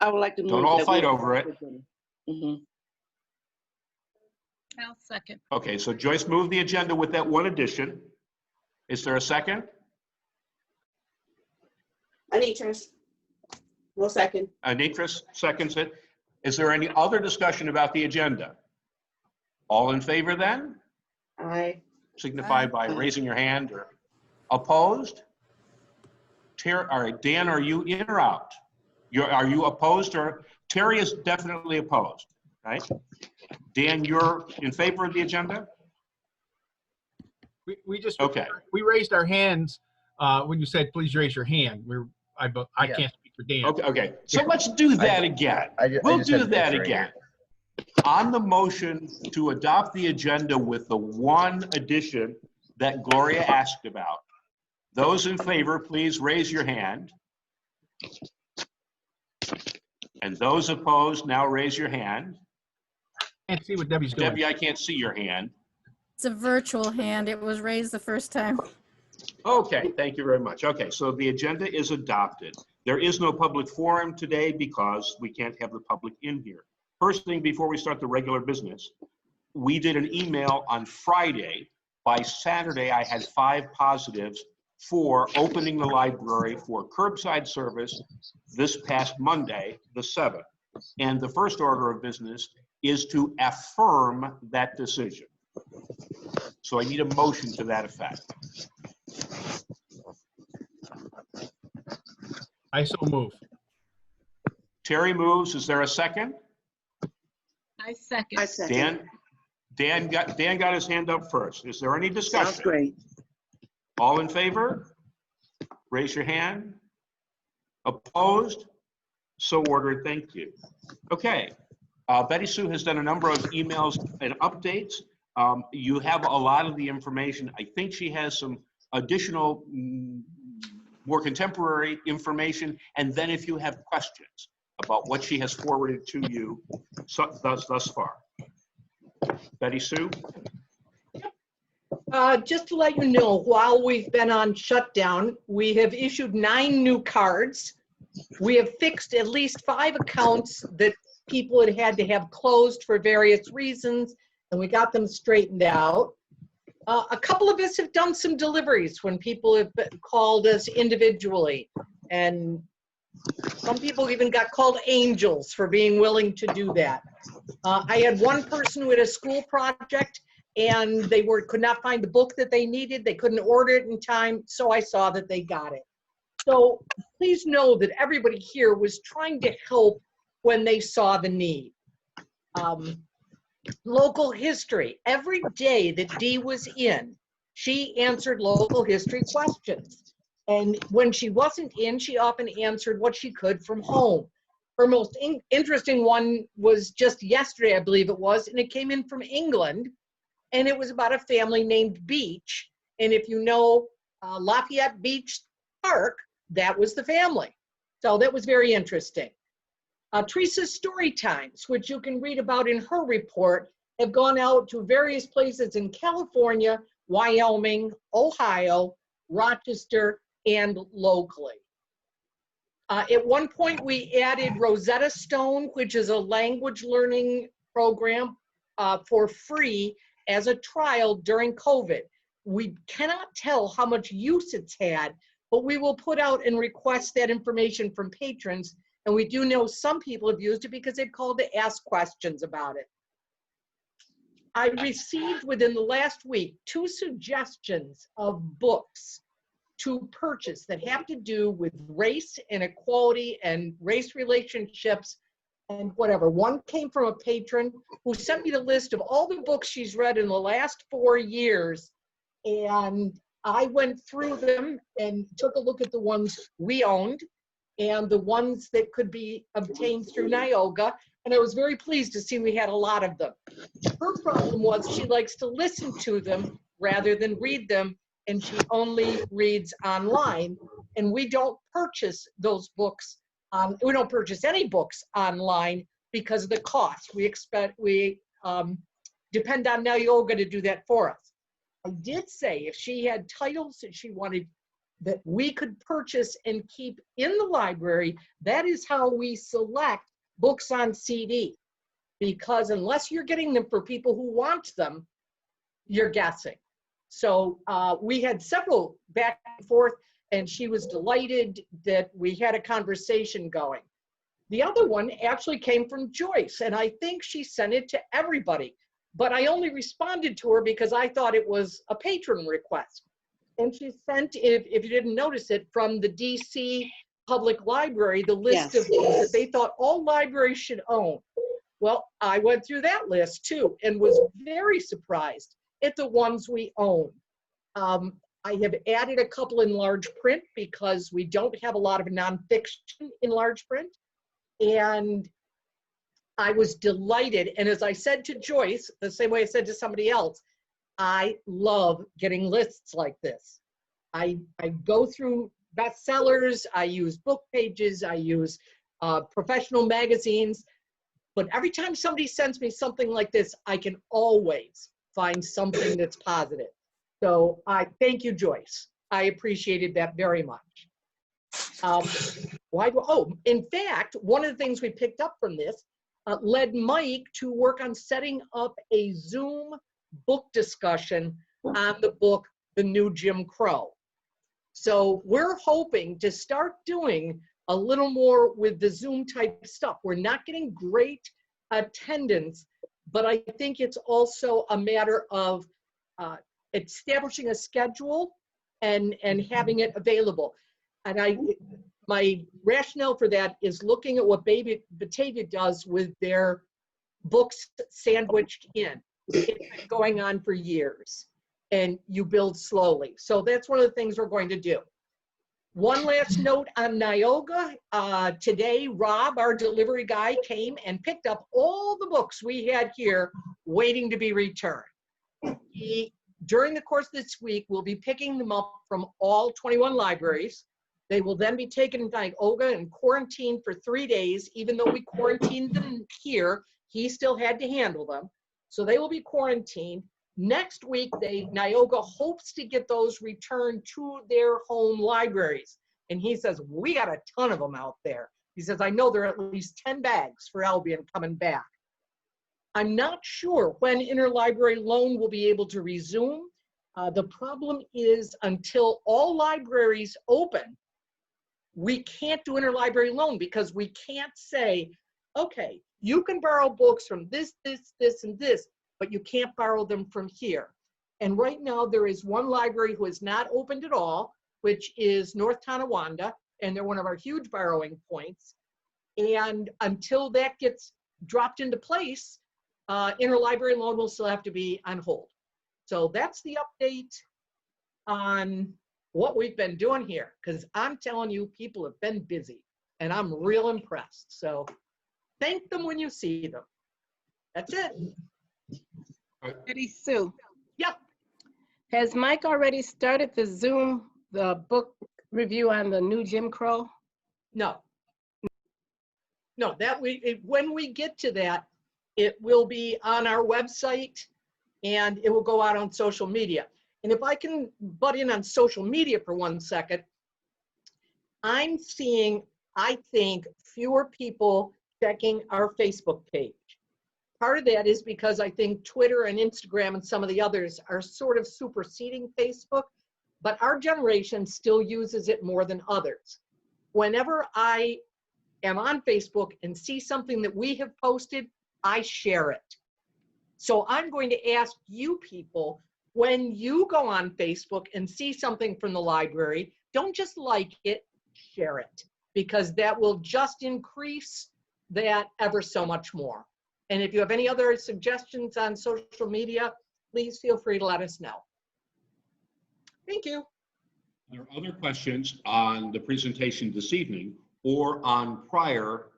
I would like to move. Don't all fight over it. Mm-hmm. I'll second. Okay, so Joyce moved the agenda with that one addition. Is there a second? Anitris. Will second. Anitris seconds it. Is there any other discussion about the agenda? All in favor then? Aye. Signify by raising your hand. Or opposed? All right, Dan, are you in or out? Are you opposed? Or Terry is definitely opposed, right? Dan, you're in favor of the agenda? We just, Okay. we raised our hands when you said, please raise your hand. I can't speak for Dan. Okay. So let's do that again. We'll do that again. On the motion to adopt the agenda with the one addition that Gloria asked about, those in favor, please raise your hand. And those opposed, now raise your hand. Can't see what Debbie's doing. Debbie, I can't see your hand. It's a virtual hand. It was raised the first time. Okay, thank you very much. Okay, so the agenda is adopted. There is no public forum today because we can't have the public in here. First thing before we start the regular business, we did an email on Friday. By Saturday, I had 5 positives for opening the library for curbside service this past Monday, the 7th. And the first order of business is to affirm that decision. So I need a motion to that effect. I so move. Terry moves. Is there a second? I second. I second. Dan got his hand up first. Is there any discussion? Sounds great. All in favor? Raise your hand. Opposed? So ordered. Thank you. Okay. Betty Sue has done a number of emails and updates. You have a lot of the information. I think she has some additional, more contemporary information. And then if you have questions about what she has forwarded to you thus far. Betty Sue? Just to let you know, while we've been on shutdown, we have issued 9 new cards. We have fixed at least 5 accounts that people had to have closed for various reasons, and we got them straightened out. A couple of us have done some deliveries when people have called us individually, and some people even got called angels for being willing to do that. I had one person who had a school project and they could not find the book that they needed. They couldn't order it in time, so I saw that they got it. So please know that everybody here was trying to help when they saw the need. Local history. Every day that Dee was in, she answered local history questions. And when she wasn't in, she often answered what she could from home. Her most interesting one was just yesterday, I believe it was, and it came in from England. And it was about a family named Beach. And if you know Lafayette Beach Park, that was the family. So that was very interesting. Teresa's story times, which you can read about in her report, have gone out to various places in California, Wyoming, Ohio, Rochester, and locally. At one point, we added Rosetta Stone, which is a language learning program for free as a trial during COVID. We cannot tell how much use it's had, but we will put out and request that information from patrons. And we do know some people have used it because they've called to ask questions about it. I received within the last week 2 suggestions of books to purchase that have to do with race and equality and race relationships and whatever. One came from a patron who sent me the list of all the books she's read in the last 4 years. And I went through them and took a look at the ones we owned and the ones that could be obtained through Niagara. And I was very pleased to see we had a lot of them. Her problem was she likes to listen to them rather than read them, and she only reads online. And we don't purchase those books. We don't purchase any books online because of the cost. We depend on Niagara to do that for us. I did say if she had titles that she wanted that we could purchase and keep in the library. That is how we select books on CD. Because unless you're getting them for people who want them, you're guessing. So we had several back and forth, and she was delighted that we had a conversation going. The other one actually came from Joyce, and I think she sent it to everybody. But I only responded to her because I thought it was a patron request. And she sent, if you didn't notice it, from the DC Public Library, the list of books that they thought all libraries should own. Well, I went through that list too and was very surprised at the ones we own. I have added a couple in large print because we don't have a lot of nonfiction in large print. And I was delighted. And as I said to Joyce, the same way I said to somebody else, I love getting lists like this. I go through bestsellers, I use book pages, I use professional magazines. But every time somebody sends me something like this, I can always find something that's positive. So I thank you, Joyce. I appreciated that very much. In fact, one of the things we picked up from this led Mike to work on setting up a Zoom book discussion on the book, The New Jim Crow. So we're hoping to start doing a little more with the Zoom type stuff. We're not getting great attendance, but I think it's also a matter of establishing a schedule and having it available. And my rationale for that is looking at what Batavia does with their books sandwiched in. It's been going on for years, and you build slowly. So that's one of the things we're going to do. One last note on Niagara. Today, Rob, our delivery guy, came and picked up all the books we had here waiting to be returned. He, during the course of this week, will be picking them up from all 21 libraries. They will then be taken to Niagara and quarantined for 3 days. Even though we quarantined them here, he still had to handle them. So they will be quarantined. Next week, Niagara hopes to get those returned to their home libraries. And he says, we got a ton of them out there. He says, I know there are at least 10 bags for Albion coming back. I'm not sure when interlibrary loan will be able to resume. The problem is until all libraries open, we can't do interlibrary loan because we can't say, okay, you can borrow books from this, and this, but you can't borrow them from here. And right now there is one library who is not opened at all, which is North Tonawanda, and they're one of our huge borrowing points. And until that gets dropped into place, interlibrary loan will still have to be on hold. So that's the update on what we've been doing here, because I'm telling you, people have been busy, and I'm real impressed. So thank them when you see them. That's it. Betty Sue. Yep. Has Mike already started the book review on the new Jim Crow? No. No, when we get to that, it will be on our website and it will go out on social media. And if I can butt in on social media for 1 second, I'm seeing, I think, fewer people checking our Facebook page. Part of that is because I think Twitter and Instagram and some of the others are sort of superseding Facebook, but our generation still uses it more than others. Whenever I am on Facebook and see something that we have posted, I share it. So I'm going to ask you people, when you go on Facebook and see something from the library, don't just like it, share it, because that will just increase that ever so much more. And if you have any other suggestions on social media, please feel free to let us know. Thank you. There are other questions on the presentation this evening or on prior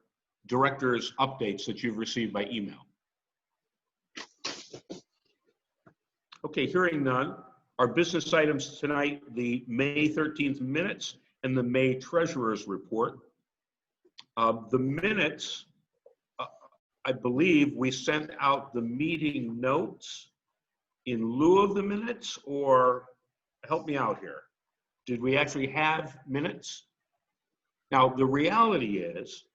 director's updates that you've received by email? Okay, hearing none. Our business items tonight, the May 13th minutes and the May treasurer's report. The minutes, I believe we sent out the meeting notes in lieu of the minutes, or help me out here. Did we actually have minutes? Now, the reality is,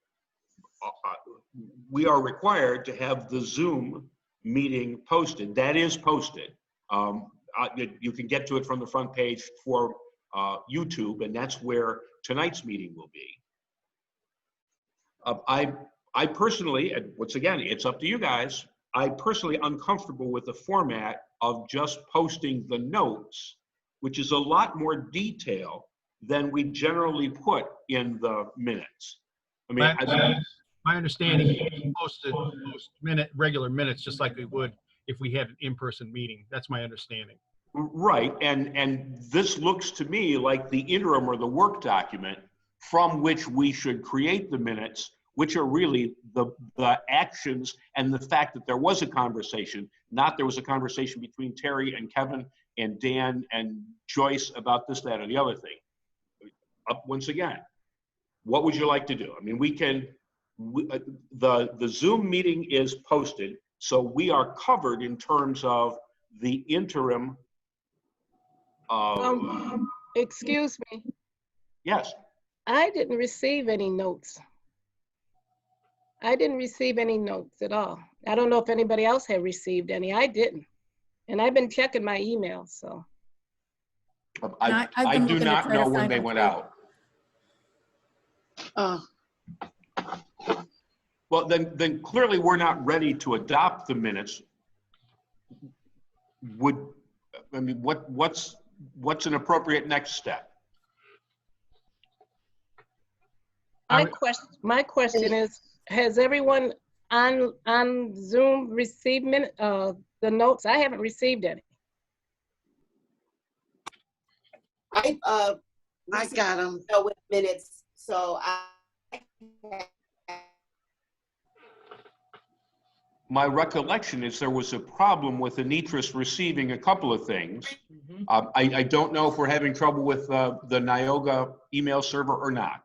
we are required to have the Zoom meeting posted. That is posted. You can get to it from the front page for YouTube, and that's where tonight's meeting will be. I personally, and once again, it's up to you guys, I personally uncomfortable with the format of just posting the notes, which is a lot more detail than we generally put in the minutes. I mean, My understanding, you post regular minutes just like we would if we had an in-person meeting. That's my understanding. right, and this looks to me like the interim or the work document from which we should create the minutes, which are really the actions and the fact that there was a conversation, not there was a conversation between Terry and Kevin and Dan and Joyce about this, that, or the other thing. Once again, what would you like to do? I mean, the Zoom meeting is posted, so we are covered in terms of the interim. Excuse me, Yes. I didn't receive any notes. I didn't receive any notes at all. I don't know if anybody else had received any. I didn't. And I've been checking my email, so. I've I been do looking to not try to know when find they them went too. out. Well, then clearly we're not ready to adopt the minutes. What's an appropriate next step? My question is, has everyone on Zoom received the notes? I haven't received any. I got them. with minutes, so My recollection is there was a problem with Anitris receiving a couple of things. I don't know if we're having trouble with the Niagara email server or not.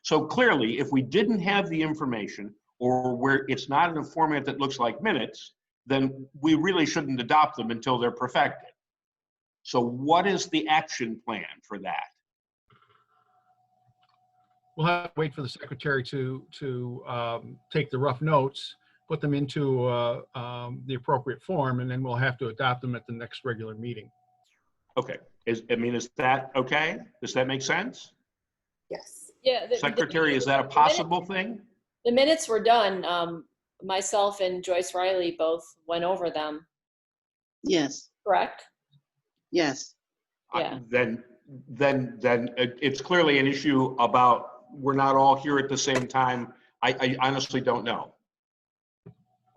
So clearly, if we didn't have the information or where it's not in a format that looks like minutes, then we really shouldn't adopt them until they're perfected. So what is the action plan for that? We'll have to wait for the secretary to take the rough notes, put them into the appropriate form, and then we'll have to adopt them at the next regular meeting. Okay, is that okay? Does that make sense? yes. Yeah. Secretary, is that a possible thing? The minutes were done. Myself and Joyce Riley both went over them, Yes, correct? yes. Yeah. Then it's clearly an issue about we're not all here at the same time. I honestly don't know.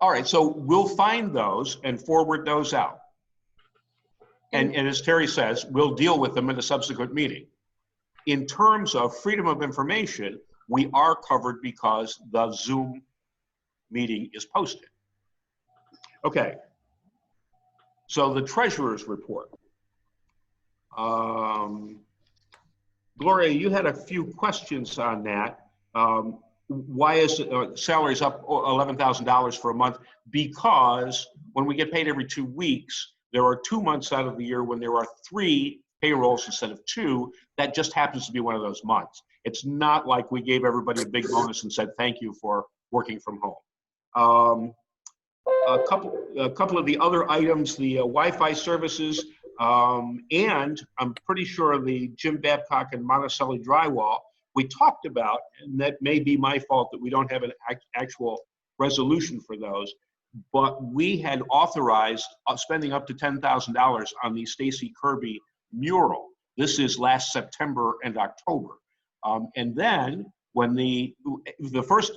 All right, so we'll find those and forward those out. And as Terry says, we'll deal with them in a subsequent meeting. In terms of freedom of information, we are covered because the Zoom meeting is posted. Okay. So the treasurer's report. Gloria, you had a few questions on that. Why is salaries up $11,000 for a month? Because when we get paid every 2 weeks, there are 2 months out of the year when there are 3 payrolls instead of 2. That just happens to be one of those months. It's not like we gave everybody a big bonus and said, thank you for working from home. A couple of the other items, the Wi-Fi services, and I'm pretty sure the Jim Babcock and Monticelli drywall we talked about, and that may be my fault that we don't have an actual resolution for those, but we had authorized spending up to $10,000 on the Stacy Kirby mural. This is last September and October. And then when the first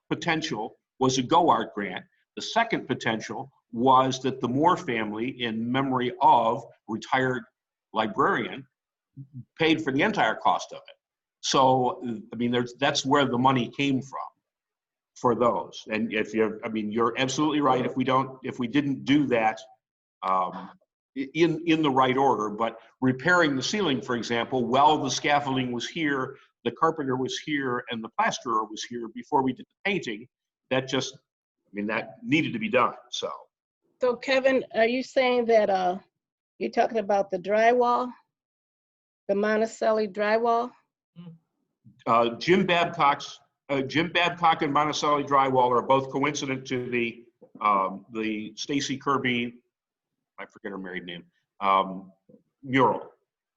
potential was a Go Art grant, the second potential was that the Moore family, in memory of retired librarian, paid for the entire cost of it. So, I mean, that's where the money came from for those. And you're absolutely right. If we didn't do that in the right order, but repairing the ceiling, for example, while the scaffolding was here, the carpenter was here, and the plasterer was here before we did the painting, that needed to be done. So Kevin, are you saying that you're talking about the drywall? The Monticelli drywall? Jim Babcock and Monticelli Drywall are both coincident to the Stacy Kirby, I forget her married name, mural,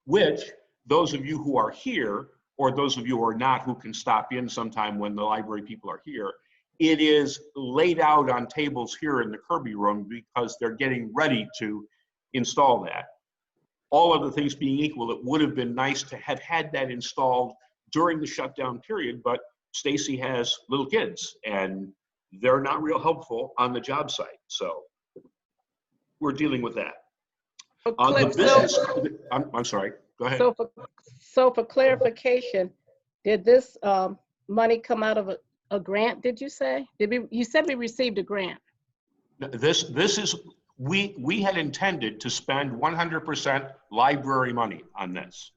which those of you who are here, or those of you who are not, who can stop in sometime when the library people are here, it is laid out on tables here in the Kirby room because they're getting ready to install that. All other things being equal, it would have been nice to have had that installed during the shutdown period, but Stacy has little kids and they're not real helpful on the job site. So we're dealing with that. The business, I'm sorry, go ahead. So for clarification, did this money come out of a grant, did you say? You said we received a grant. This is, we had intended to spend 100% library money on this.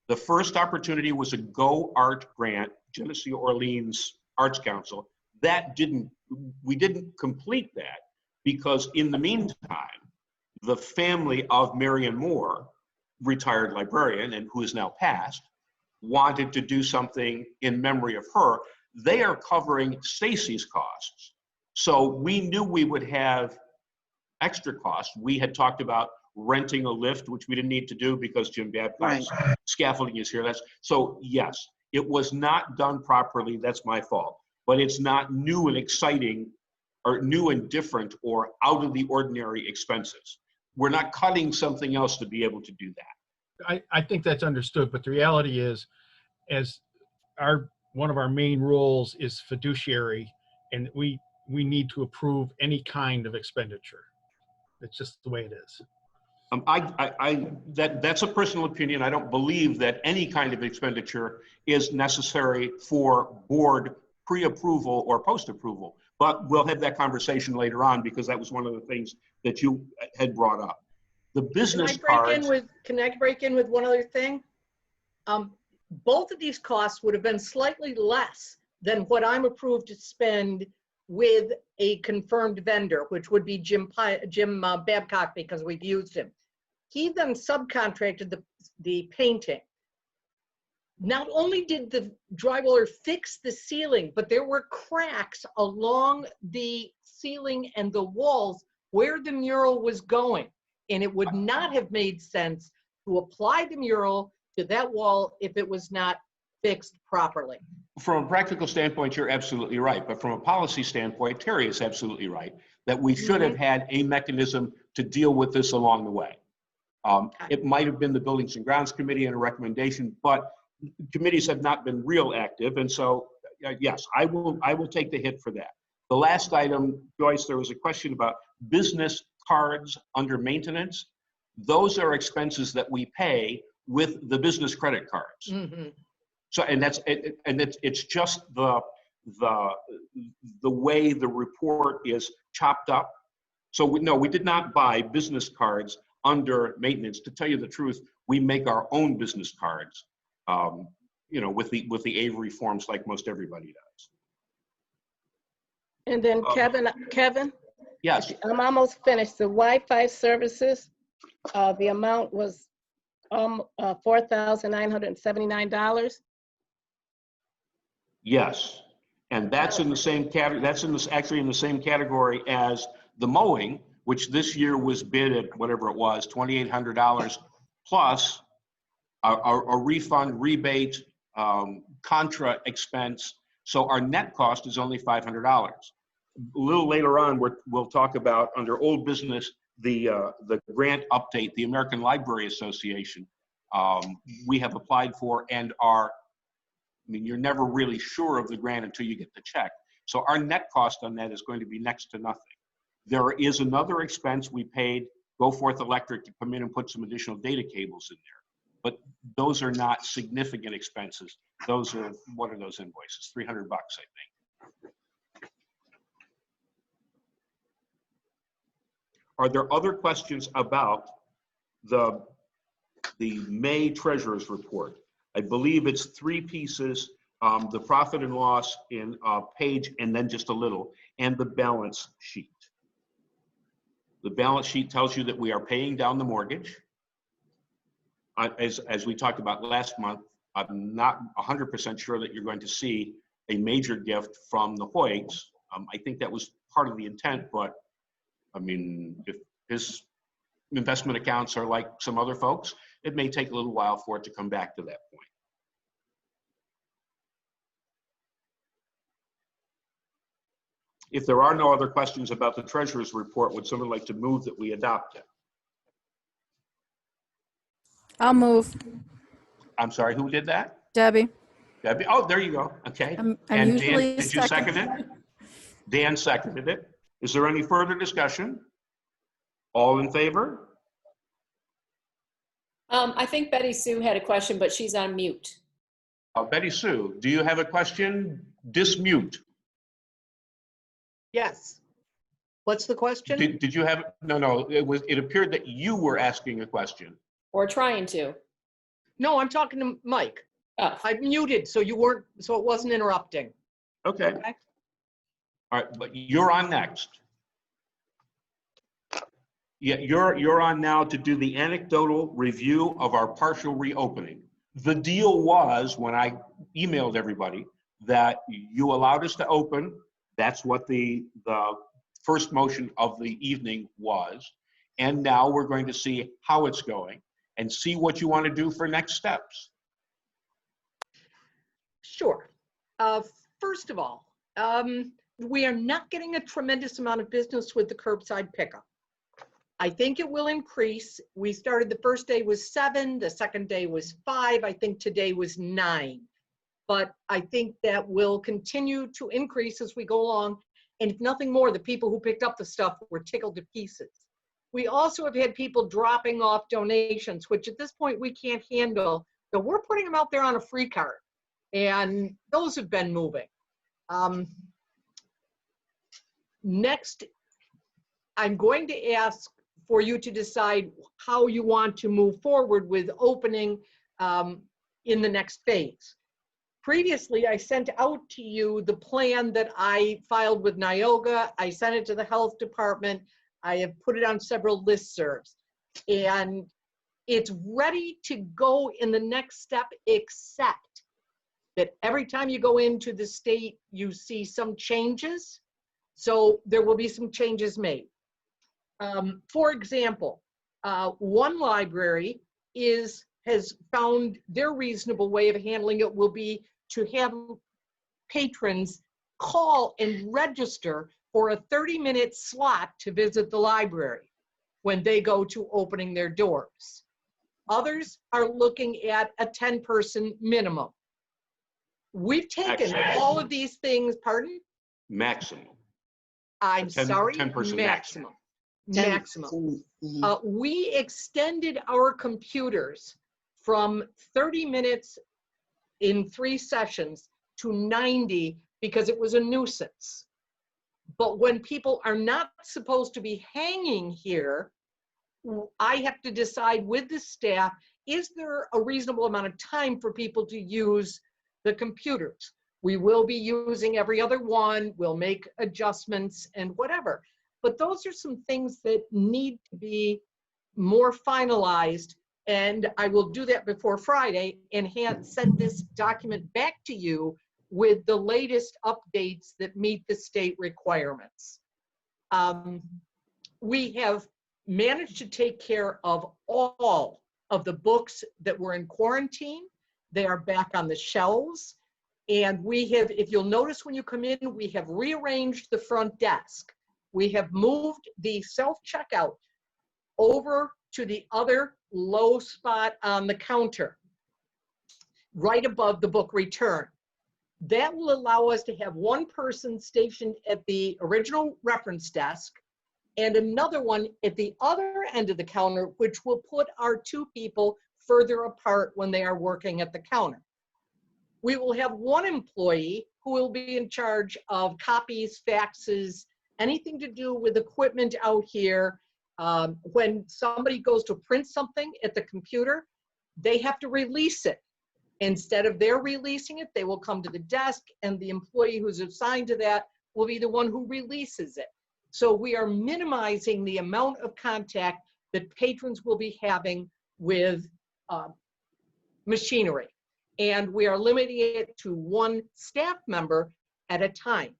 The first opportunity was a Go Art grant, Genesee Orleans Arts Council. We didn't complete that because in the meantime, the family of Marion Moore, retired librarian and who is now passed, wanted to do something in memory of her. They are covering Stacy's costs. So we knew we would have extra costs. We had talked about renting a lift, which we didn't need to do because Jim Babcock's scaffolding is here. So yes, it was not done properly. That's my fault. But it's not new and exciting or new and different or out of the ordinary expenses. We're not cutting something else to be able to do that. I think that's understood, but the reality is, as one of our main roles is fiduciary, and we need to approve any kind of expenditure. It's just the way it is. That's a personal opinion. I don't believe that any kind of expenditure is necessary for board pre-approval or post-approval. But we'll have that conversation later on because that was one of the things that you had brought up. The business cards. Can I break in with one other thing? Both of these costs would have been slightly less than what I'm approved to spend with a confirmed vendor, which would be Jim Babcock, because we've used him. He then subcontracted the painting. Not only did the drywaller fix the ceiling, but there were cracks along the ceiling and the walls where the mural was going. And it would not have made sense to apply the mural to that wall if it was not fixed properly. From a practical standpoint, you're absolutely right. But from a policy standpoint, Terry is absolutely right that we should have had a mechanism to deal with this along the way. It might have been the Buildings and Grounds Committee and a recommendation, but committees have not been real active. And so, yes, I will take the hit for that. The last item, Joyce, there was a question about business cards under maintenance. Those are expenses that we pay with the business credit cards. Mm-hmm. So, and it's just the way the report is chopped up. So we did not buy business cards under maintenance. To tell you the truth, we make our own business cards, with the Avery forms like most everybody does. And then Kevin? Yes. I'm almost finished. The Wi-Fi services, the amount was $4,979. Yes, and that's in the same category. That's actually in the same category as the mowing, which this year was bid at whatever it was, $2,800 plus a refund, rebate, contra expense. So our net cost is only $500. A little later on, we'll talk about under old business the grant update. The American Library Association we have applied for and are. I mean, you're never really sure of the grant until you get the check. So our net cost on that is going to be next to nothing. There is another expense we paid Go Forth Electric to come in and put some additional data cables in there. But those are not significant expenses. Those are, what are those invoices? $300, I think. Are there other questions about the May Treasurer's Report? I believe it's 3 pieces, the profit and loss in a page and then just a little, and the balance sheet. The balance sheet tells you that we are paying down the mortgage. As we talked about last month, I'm not 100% sure that you're going to see a major gift from the Hoags. I think that was part of the intent, but I mean, if his investment accounts are like some other folks, it may take a little while for it to come back to that point. If there are no other questions about the treasurer's report, would someone like to move that we adopt it? I'll move. I'm sorry, who did that? Debbie. Debbie? Oh, there you go. Okay. I'm And usually Dan, did you second it? Dan seconded it. Is there any further discussion? All in favor? I think Betty Sue had a question, but she's on mute. Betty Sue, do you have a question? Dismute. Yes. What's the question? Did you have, no, it appeared that you were asking a question. Or trying to. No, I'm talking to Mike. Oh, I muted so you weren't, so it wasn't interrupting. Okay. Okay. All right, but you're on next. Yeah, you're on now to do the anecdotal review of our partial reopening. The deal was, when I emailed everybody, that you allowed us to open. That's what the first motion of the evening was. And now we're going to see how it's going and see what you want to do for next steps. Sure. First of all, we are not getting a tremendous amount of business with the curbside pickup. I think it will increase. We started, the first day was 7, the second day was 5, I think today was 9. But I think that will continue to increase as we go along. And if nothing more, the people who picked up the stuff were tickled to pieces. We also have had people dropping off donations, which at this point we can't handle. So we're putting them out there on a free card. And those have been moving. Next, I'm going to ask for you to decide how you want to move forward with opening in the next phase. Previously, I sent out to you the plan that I filed with Nioga. I sent it to the health department. I have put it on several listservs. And it's ready to go in the next step, except that every time you go into the state, you see some changes. So there will be some changes made. For example, one library has found their reasonable way of handling it will be to have patrons call and register for a 30-minute slot to visit the library when they go to opening their doors. Others are looking at a 10-person minimum. We've taken Maximum. all of these things, pardon? Maximum. I'm sorry, 10-person maximum. 10. Maximum. Mhm. We extended our computers from 30 minutes in 3 sessions to 90 because it was a nuisance. But when people are not supposed to be hanging here, I have to decide with the staff, is there a reasonable amount of time for people to use the computers? We will be using every other one, we'll make adjustments and whatever. But those are some things that need to be more finalized, and I will do that before Friday and send this document back to you with the latest updates that meet the state requirements. We have managed to take care of all of the books that were in quarantine. They are back on the shelves. And we have, if you'll notice when you come in, we have rearranged the front desk. We have moved the self-checkout over to the other low spot on the counter, right above the book return. That will allow us to have one person stationed at the original reference desk and another one at the other end of the counter, which will put our 2 people further apart when they are working at the counter. We will have one employee who will be in charge of copies, faxes, anything to do with equipment out here. When somebody goes to print something at the computer, they have to release it. Instead of their releasing it, they will come to the desk and the employee who's assigned to that will be the one who releases it. So we are minimizing the amount of contact that patrons will be having with machinery. And we are limiting it to one staff member at a time.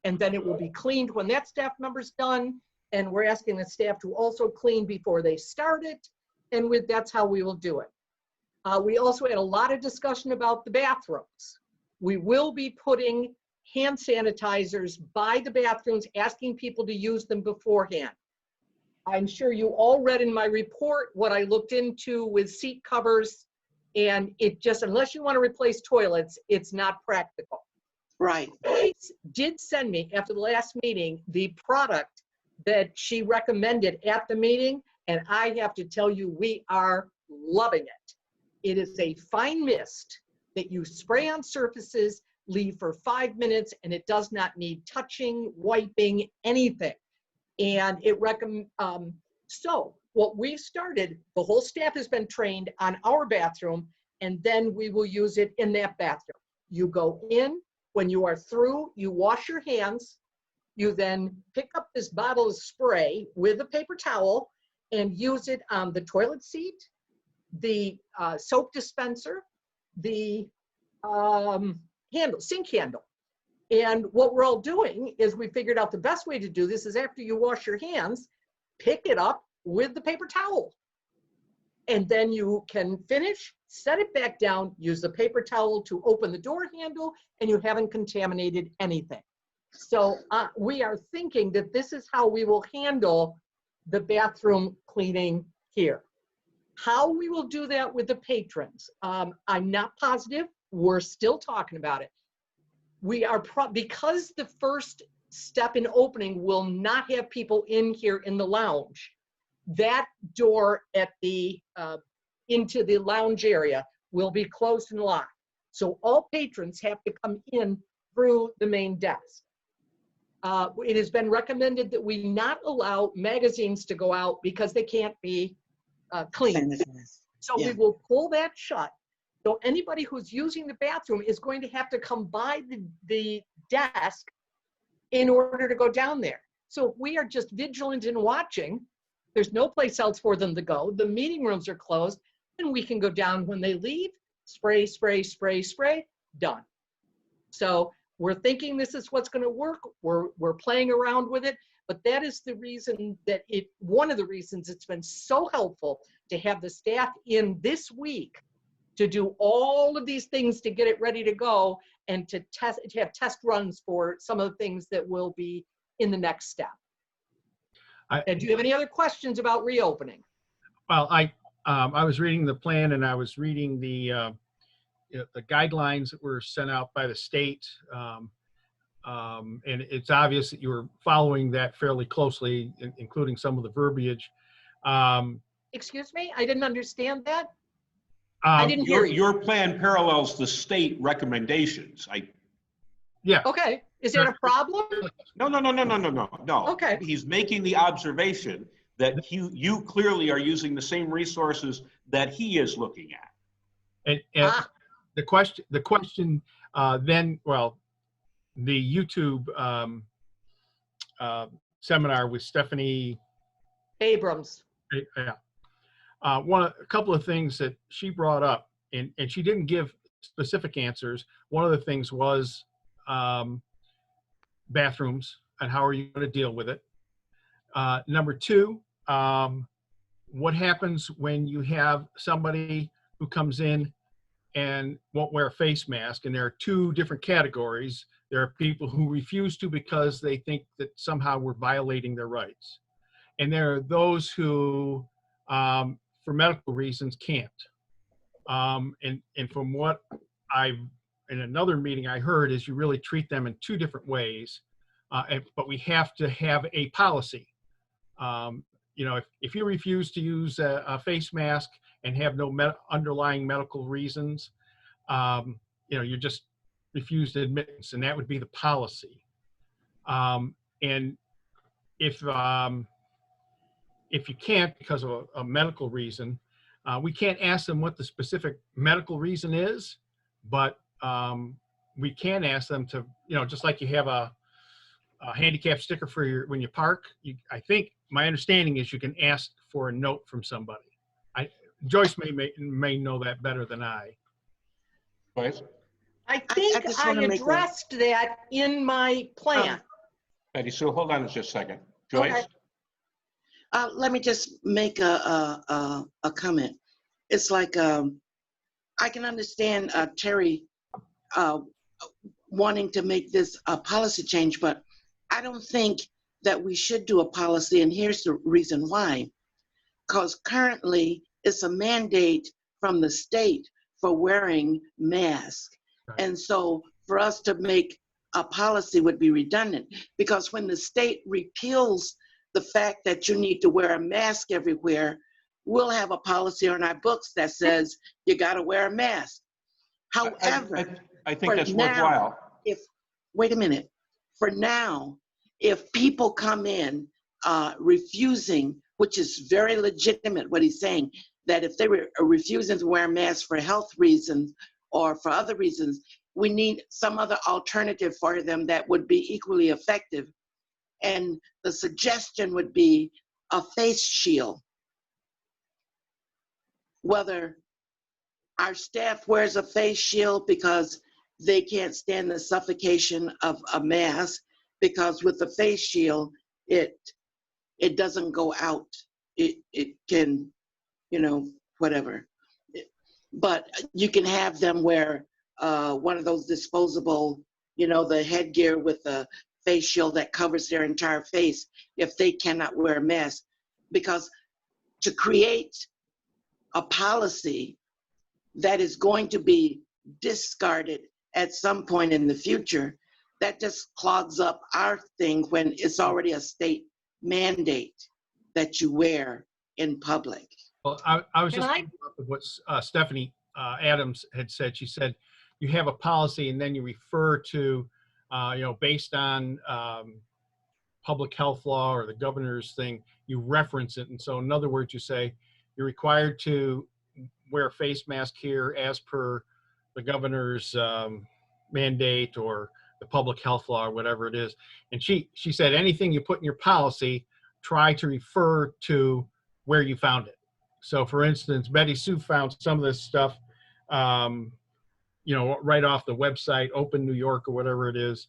And then it will be cleaned when that staff member's done. And we're asking the staff to also clean before they start it. And that's how we will do it. We also had a lot of discussion about the bathrooms. We will be putting hand sanitizers by the bathrooms, asking people to use them beforehand. I'm sure you all read in my report what I looked into with seat covers, and it just, unless you want to replace toilets, it's not practical. Right. She did send me, after the last meeting, the product that she recommended at the meeting, and I have to tell you, we are loving it. It is a fine mist that you spray on surfaces, leave for 5 minutes, and it does not need touching, wiping, anything. And it so what we started, the whole staff has been trained on our bathroom, and then we will use it in that bathroom. You go in, when you are through, you wash your hands, you then pick up this bottle of spray with a paper towel and use it on the toilet seat, the soap dispenser, the sink handle. And what we're all doing is we figured out the best way to do this is after you wash your hands, pick it up with the paper towel. And then you can finish, set it back down, use the paper towel to open the door handle, and you haven't contaminated anything. So we are thinking that this is how we will handle the bathroom cleaning here. How we will do that with the patrons, I'm not positive. We're still talking about it. We are, because the first step in opening will not have people in here in the lounge, that door at the, into the lounge area will be closed and locked. So all patrons have to come in through the main desk. It has been recommended that we not allow magazines to go out because they can't be cleaned. So we will pull that shut. So anybody who's using the bathroom is going to have to come by the desk in order to go down there. So if we are just vigilant in watching, there's no place else for them to go. The meeting rooms are closed, and we can go down when they leave, spray, spray, spray, spray, done. So we're thinking this is what's going to work. We're playing around with it, but that is the reason that one of the reasons it's been so helpful to have the staff in this week to do all of these things to get it ready to go and to have test runs for some of the things that will be in the next step. And do you have any other questions about reopening? Well, I was reading the plan, and I was reading the guidelines that were sent out by the state, and it's obvious that you were following that fairly closely, including some of the verbiage. Excuse me, I didn't understand that. I didn't hear you. Your plan parallels the state recommendations. Yeah. Okay. Is that a problem? No. Okay. He's making the observation that you clearly are using the same resources that he is looking at. And the question then, well, the YouTube seminar with Stephanie Abrams. Yeah. A couple of things that she brought up, and she didn't give specific answers. One of the things was bathrooms and how are you going to deal with it. Number two, what happens when you have somebody who comes in and won't wear a face mask? And there are two different categories. There are people who refuse to because they think that somehow we're violating their rights. And there are those who, for medical reasons, can't. And from what in another meeting I heard is you really treat them in two different ways, but we have to have a policy. If you refuse to use a face mask and have no underlying medical reasons, you're just refused admittance, and that would be the policy. And if you can't because of a medical reason, we can't ask them what the specific medical reason is, but we can ask them to, just like you have a handicap sticker for when you park. I think my understanding is you can ask for a note from somebody. Joyce may know that better than I. Joyce? I think just I wanna make a- addressed that in my plan. Betty Sue, hold on just a second. Joyce? Okay. Let me just make a comment. It's like, I can understand Terry wanting to make this a policy change, but I don't think that we should do a policy, and here's the reason why. Because currently, it's a mandate from the state for wearing masks. Right. And so for us to make a policy would be redundant, because when the state repeals the fact that you need to wear a mask everywhere, we'll have a policy on our books that says you got to wear a mask. However, I think for that's now, worthwhile. wait a minute, for now, if people come in refusing, which is very legitimate what he's saying, that if they were refusing to wear masks for health reasons or for other reasons, we need some other alternative for them that would be equally effective. And the suggestion would be a face shield. Whether our staff wears a face shield because they can't stand the suffocation of a mask, because with the face shield, it doesn't go out. It can, whatever. But you can have them wear one of those disposable, the headgear with the face shield that covers their entire face if they cannot wear a mask. Because to create a policy that is going to be discarded at some point in the future, that just clogs up our thing when it's already a state mandate that you wear in public. Well, I was Can just I- thinking about what Stephanie Adams had said. She said you have a policy and then you refer to, based on public health law or the governor's thing, you reference it. And so in other words, you say you're required to wear a face mask here as per the governor's mandate or the public health law or whatever it is. And she said anything you put in your policy, try to refer to where you found it. So for instance, Betty Sue found some of this stuff, right off the website, Open New York or whatever it is.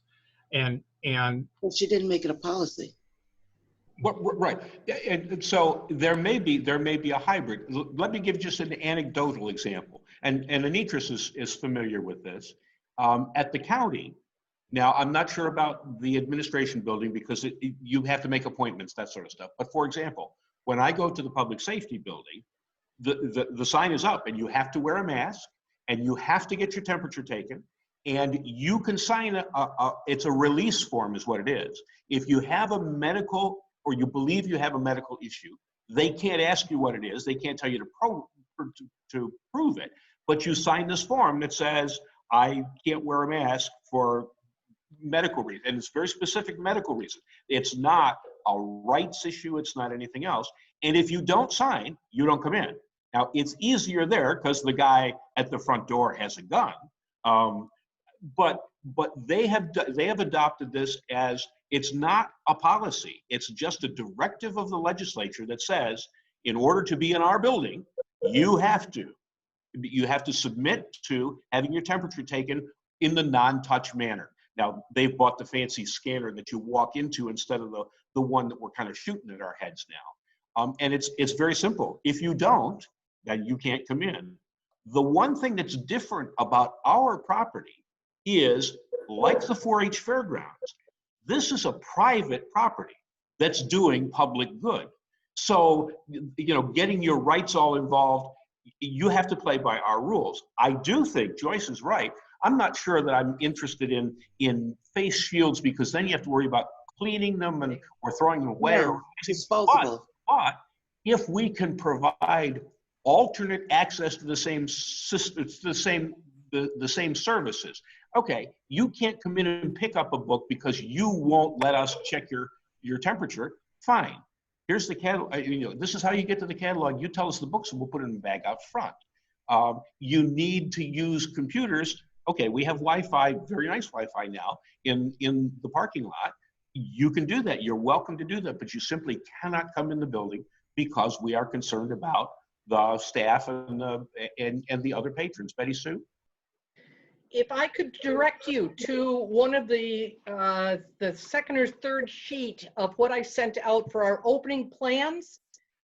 And But she didn't make it a policy. Right. And so there may be a hybrid. Let me give just an anecdotal example. And Anitris is familiar with this. At the county, now I'm not sure about the administration building because you have to make appointments, that sort of stuff. But for example, when I go to the public safety building, the sign is up and you have to wear a mask and you have to get your temperature taken. And you can sign it's a release form is what it is. If you have a medical or you believe you have a medical issue, they can't ask you what it is. They can't tell you to prove it. But you sign this form that says, I can't wear a mask for medical reason. And it's very specific medical reason. It's not a rights issue. It's not anything else. And if you don't sign, you don't come in. Now, it's easier there because the guy at the front door has a gun. But they have adopted this as it's not a policy. It's just a directive of the legislature that says, in order to be in our building, you have to submit to having your temperature taken in the non-touch manner. Now, they've bought the fancy scanner that you walk into instead of the one that we're kind of shooting at our heads now. And it's very simple. If you don't, then you can't come in. The one thing that's different about our property is, like the 4-H fairgrounds, this is a private property that's doing public good. So, getting your rights all involved, you have to play by our rules. I do think Joyce is right. I'm not sure that I'm interested in face shields because then you have to worry about cleaning them or throwing them away. No, disposable. But if we can provide alternate access to the same systems, the same services. Okay, you can't come in and pick up a book because you won't let us check your temperature. Fine. Here's the catalog. This is how you get to the catalog. You tell us the books and we'll put it in a bag out front. You need to use computers. Okay, we have Wi-Fi, very nice Wi-Fi now in the parking lot. You can do that. You're welcome to do that, but you simply cannot come in the building because we are concerned about the staff and the other patrons. Betty Sue? If I could direct you to one of the second or third sheet of what I sent out for our opening plans,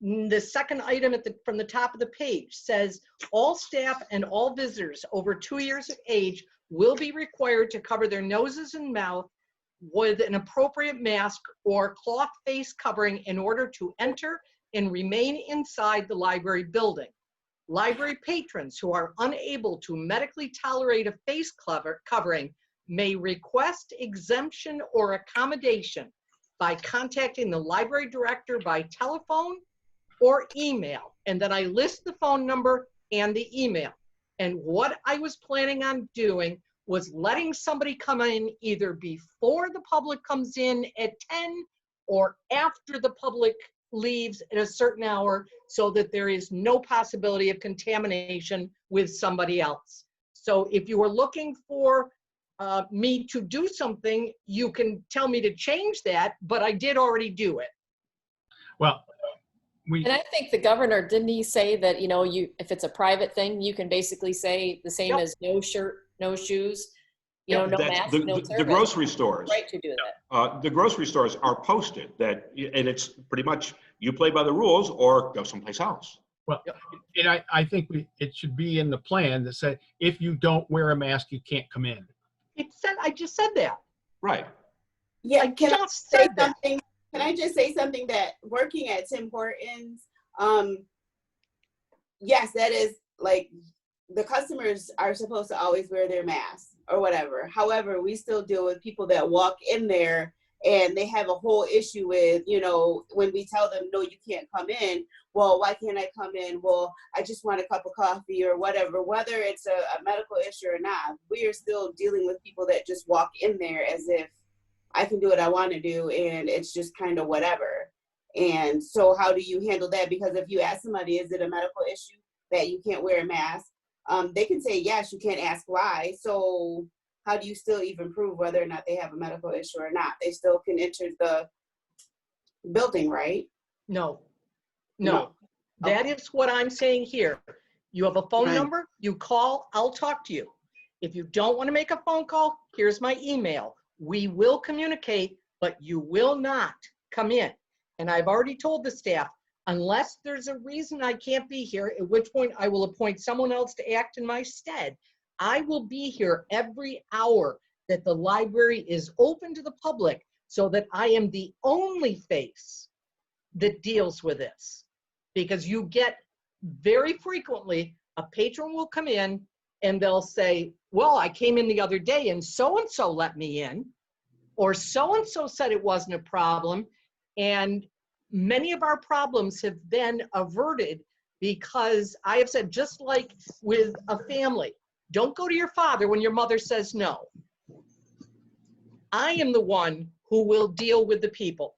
the second item from the top of the page says, all staff and all visitors over 2 years of age will be required to cover their noses and mouth with an appropriate mask or cloth face covering in order to enter and remain inside the library building. Library patrons who are unable to medically tolerate a face covering may request exemption or accommodation by contacting the library director by telephone or email. And then I list the phone number and the email. And what I was planning on doing was letting somebody come in either before the public comes in at 10 or after the public leaves at a certain hour, so that there is no possibility of contamination with somebody else. So if you are looking for me to do something, you can tell me to change that, but I did already do it. Well, And I think the governor, didn't he say that, you know, if it's a private thing, you can basically say the same Yep. as no shirt, no shoes, you know, no That's mask, no service. the grocery stores. Right to do that. The grocery stores are posted that, and it's pretty much you play by the rules or go someplace else. well, and I think it should be in the plan that said, if you don't wear a mask, you can't come in. I just said that. Right. Yeah, I can I just say said that. something? Can I just say something that working at Tim Hortons, yes, that is like the customers are supposed to always wear their masks or whatever. However, we still deal with people that walk in there and they have a whole issue with, you know, when we tell them, no, you can't come in. Well, why can't I come in? Well, I just want a cup of coffee or whatever, whether it's a medical issue or not. We are still dealing with people that just walk in there as if I can do what I want to do and it's just kind of whatever. And so how do you handle that? Because if you ask somebody, is it a medical issue that you can't wear a mask? They can say, yes, you can't ask why. So how do you still even prove whether or not they have a medical issue or not? They still can enter the building, right? No. No. That is what I'm saying here. You have a phone Right. number, you call, I'll talk to you. If you don't want to make a phone call, here's my email. We will communicate, but you will not come in. And I've already told the staff, unless there's a reason I can't be here, at which point I will appoint someone else to act in my stead. I will be here every hour that the library is open to the public so that I am the only face that deals with this. Because you get very frequently, a patron will come in and they'll say, well, I came in the other day and so let me in, or so-and-so said it wasn't a problem. And many of our problems have been averted because I have said, just like with a family, don't go to your father when your mother says no. I am the one who will deal with the people.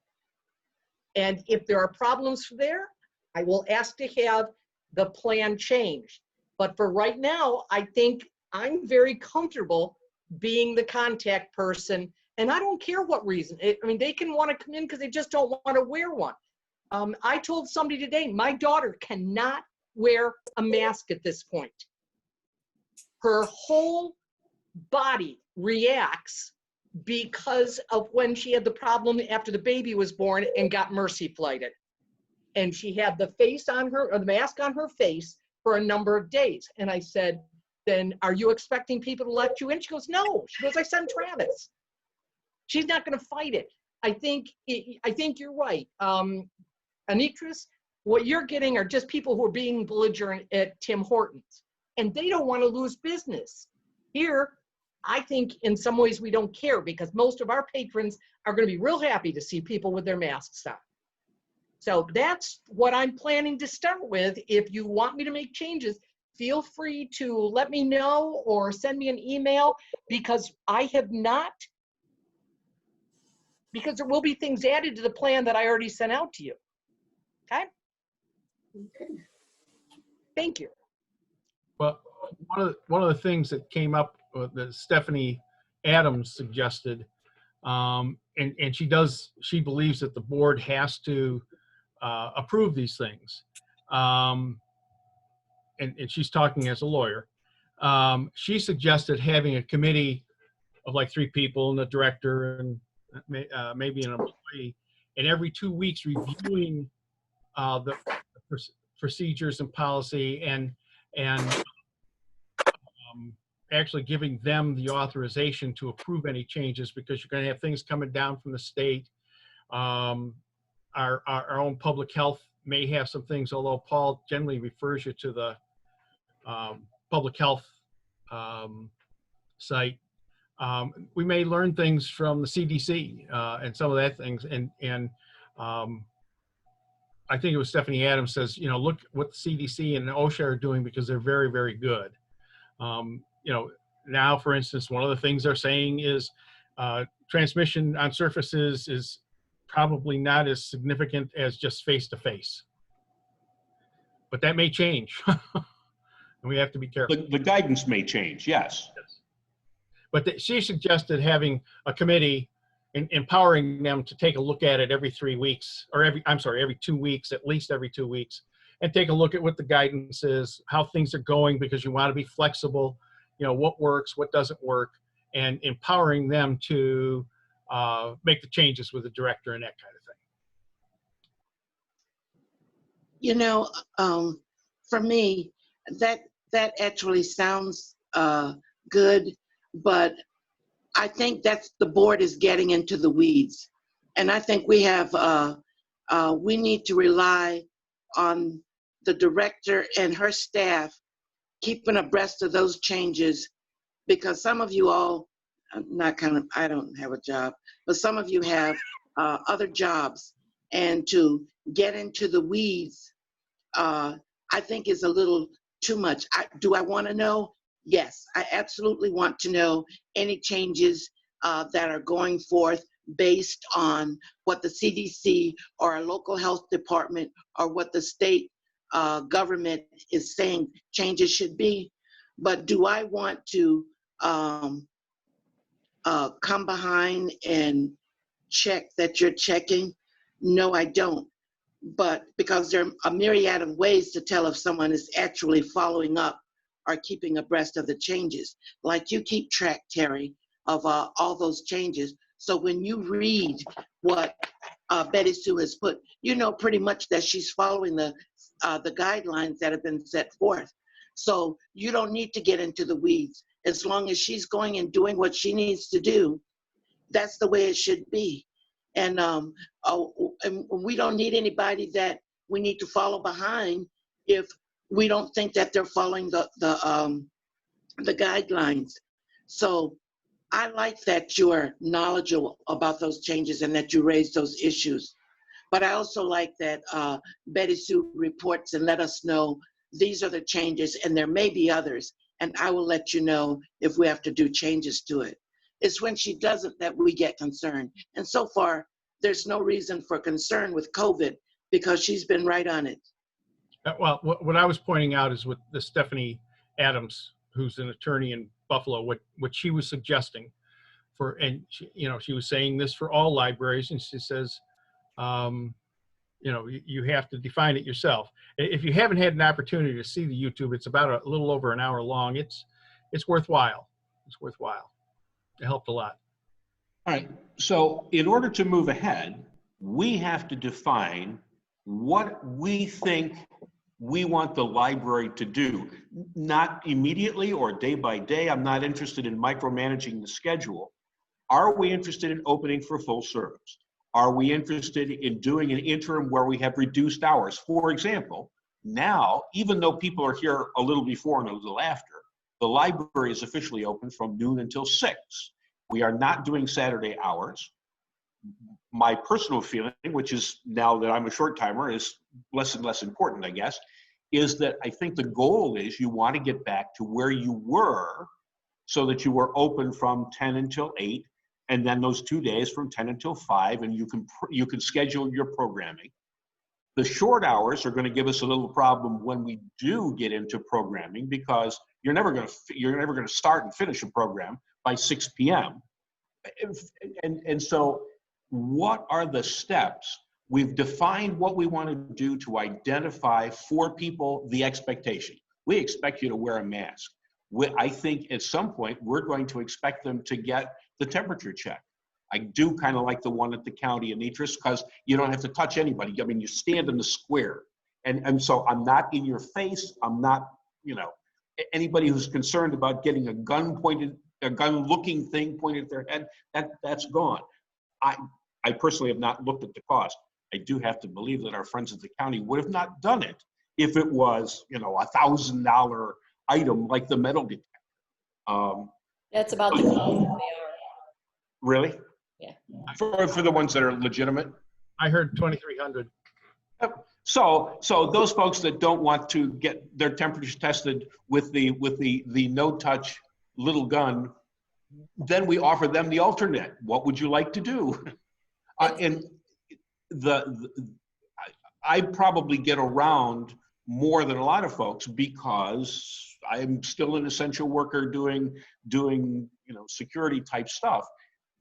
And if there are problems there, I will ask to have the plan changed. But for right now, I think I'm very comfortable being the contact person. And I don't care what reason. I mean, they can want to come in because they just don't want to wear one. I told somebody today, my daughter cannot wear a mask at this point. Her whole body reacts because of when she had the problem after the baby was born and got mercy flighted. And she had the face on her, or the mask on her face for a number of days. And I said, then are you expecting people to let you in? She goes, no. She goes, I sent Travis. She's not going to fight it. I think you're right. Anitris, what you're getting are just people who are being belligerent at Tim Hortons, and they don't want to lose business. Here, I think in some ways we don't care because most of our patrons are going to be real happy to see people with their masks on. So that's what I'm planning to start with. If you want me to make changes, feel free to let me know or send me an email because I have not, because there will be things added to the plan that I already sent out to you. Okay? Okay. Thank you. Well, one of the things that came up that Stephanie Adams suggested, and she believes that the board has to approve these things. and she's talking as a lawyer, she suggested having a committee of like 3 people and a director and maybe an employee, and every 2 weeks reviewing the procedures and policy and actually giving them the authorization to approve any changes, because you're going to have things coming down from the state. Our own public health may have some things, although Paul generally refers you to the public health site. We may learn things from the CDC and some of that things. And I think it was Stephanie Adams says, you know, look what the CDC and OSHA are doing, because they're very, very good. You know, now, for instance, one of the things they're saying is transmission on surfaces is probably not as significant as just face-to-face. But that may change. And we have to be careful. The guidance may change, yes. But she suggested having a committee and empowering them to take a look at it every 3 weeks, or every 2 weeks, at least every 2 weeks, and take a look at what the guidance is, how things are going, because you want to be flexible, you know, what works, what doesn't work, and empowering them to make the changes with the director and that kind of thing. You know, for me, that actually sounds good, but I think that's the board is getting into the weeds, and I think we have we need to rely on the director and her staff keeping abreast of those changes, because some of you all, I don't have a job, but some of you have other jobs, and to get into the weeds, I think is a little too much. Do I want to know? Yes, I absolutely want to know any changes that are going forth based on what the CDC or our local health department or what the state government is saying changes should be. But do I want to come behind and check that you're checking? No, I don't. But because there are a myriad of ways to tell if someone is actually following up or keeping abreast of the changes. Like you keep track, Terry, of all those changes. So when you read what Betty Sue has put, you know pretty much that she's following the guidelines that have been set forth. So you don't need to get into the weeds. As long as she's going and doing what she needs to do, that's the way it should be. And we don't need anybody that we need to follow behind if we don't think that they're following the guidelines. So I like that you're knowledgeable about those changes and that you raise those issues. But I also like that Betty Sue reports and let us know these are the changes, and there may be others, and I will let you know if we have to do changes to it. It's when she doesn't that we get concerned. And so far, there's no reason for concern with COVID because she's been right on it. Well, what I was pointing out is with the Stephanie Adams, who's an attorney in Buffalo, what she was suggesting for, and she, you know, she was saying this for all libraries, and she says, you know, you have to define it yourself. If you haven't had an opportunity to see the YouTube, it's about a little over an hour long. It's worthwhile. It's worthwhile. It helped a lot. All right, so in order to move ahead, we have to define what we think we want the library to do. Not immediately or day by day. I'm not interested in micromanaging the schedule. Are we interested in opening for full service? Are we interested in doing an interim where we have reduced hours? For example, now, even though people are here a little before and a little after, the library is officially open from noon until 6. We are not doing Saturday hours. My personal feeling, which is now that I'm a short timer, is less and less important, I guess, is that I think the goal is you want to get back to where you were so that you were open from 10 until 8, and then those 2 days from 10 until 5, and you can schedule your programming. The short hours are going to give us a little problem when we do get into programming, because you're never going to start and finish a program by 6 p.m. And so what are the steps? We've defined what we want to do to identify for people the expectation. we expect you to wear a mask. I think at some point, we're going to expect them to get the temperature check. I do kind of like the one at the county Anitris, because you don't have to touch anybody. I mean, you stand in the square. And so I'm not in your face. I'm not, you know, anybody who's concerned about getting a gun-looking thing pointed at their head, that's gone. I personally have not looked at the cost. I do have to believe that our friends at the county would have not done it if it was, you know, $1,000 item like the metal detector. That's about the cost they are. Really? Yeah. For the ones that are legitimate? I heard 2,300. So those folks that don't want to get their temperatures tested with the no-touch little gun, then we offer them the alternate. What would you like to do? And I probably get around more than a lot of folks because I'm still an essential worker doing you know, security type stuff.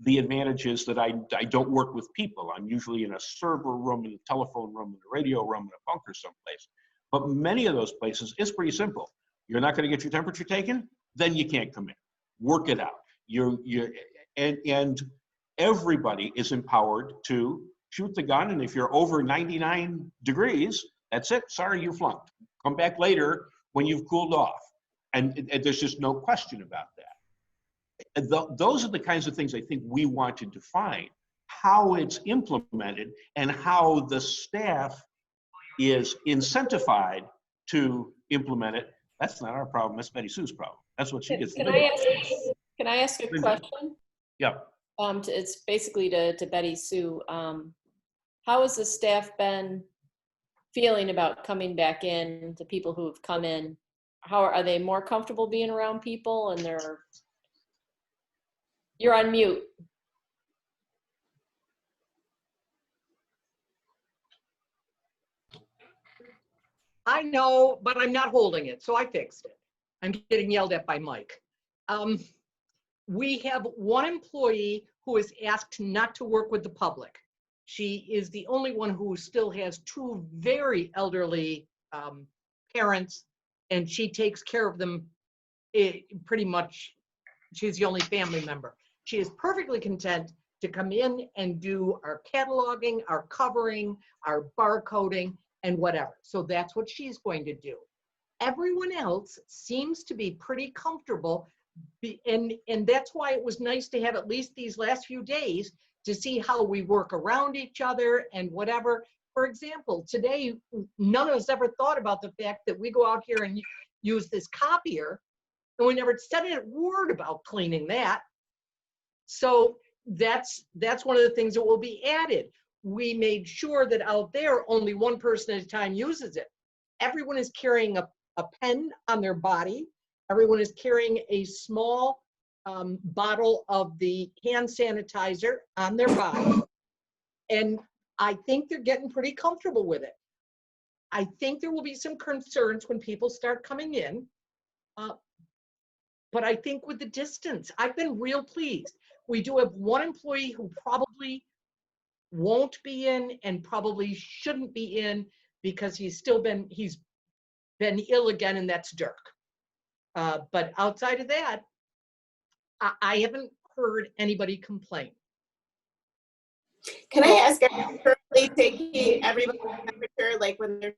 The advantage is that I don't work with people. I'm usually in a server room, in a telephone room, in a radio room, in a bunker someplace. But many of those places, it's pretty simple. You're not going to get your temperature taken, then you can't come in. Work it out. And everybody is empowered to shoot the gun, and if you're over 99 degrees, that's it. Sorry, you flunked. Come back later when you've cooled off. And there's just no question about that. And those are the kinds of things I think we want to define, how it's implemented and how the staff is incentivized to implement it. That's not our problem. That's Betty Sue's problem. That's what she gets. Can I ask a question? Yeah. It's basically to Betty Sue. How has the staff been feeling about coming back in, to people who have come in? How are they more comfortable being around people? And you're on mute. I know, but I'm not holding it, so I fixed it. I'm getting yelled at by Mike. We have one employee who is asked not to work with the public. She is the only one who still has two very elderly parents, and she takes care of them pretty much. She's the only family member. She is perfectly content to come in and do our cataloging, our covering, our barcoding, and whatever. So that's what she's going to do. Everyone else seems to be pretty comfortable, and that's why it was nice to have at least these last few days to see how we work around each other and whatever. For example, today, none of us ever thought about the fact that we go out here and use this copier, and we never said a word about cleaning that. So that's one of the things that will be added. We made sure that out there, only one person at a time uses it. Everyone is carrying a pen on their body. Everyone is carrying a small bottle of the hand sanitizer on their body. And I think they're getting pretty comfortable with it. I think there will be some concerns when people start coming in. But I think with the distance, I've been real pleased. We do have one employee who probably won't be in and probably shouldn't be in because he's been ill again, and that's Dirk. But outside of that, I haven't heard anybody complain. Can I ask, are you currently taking everybody's temperature, like when they're...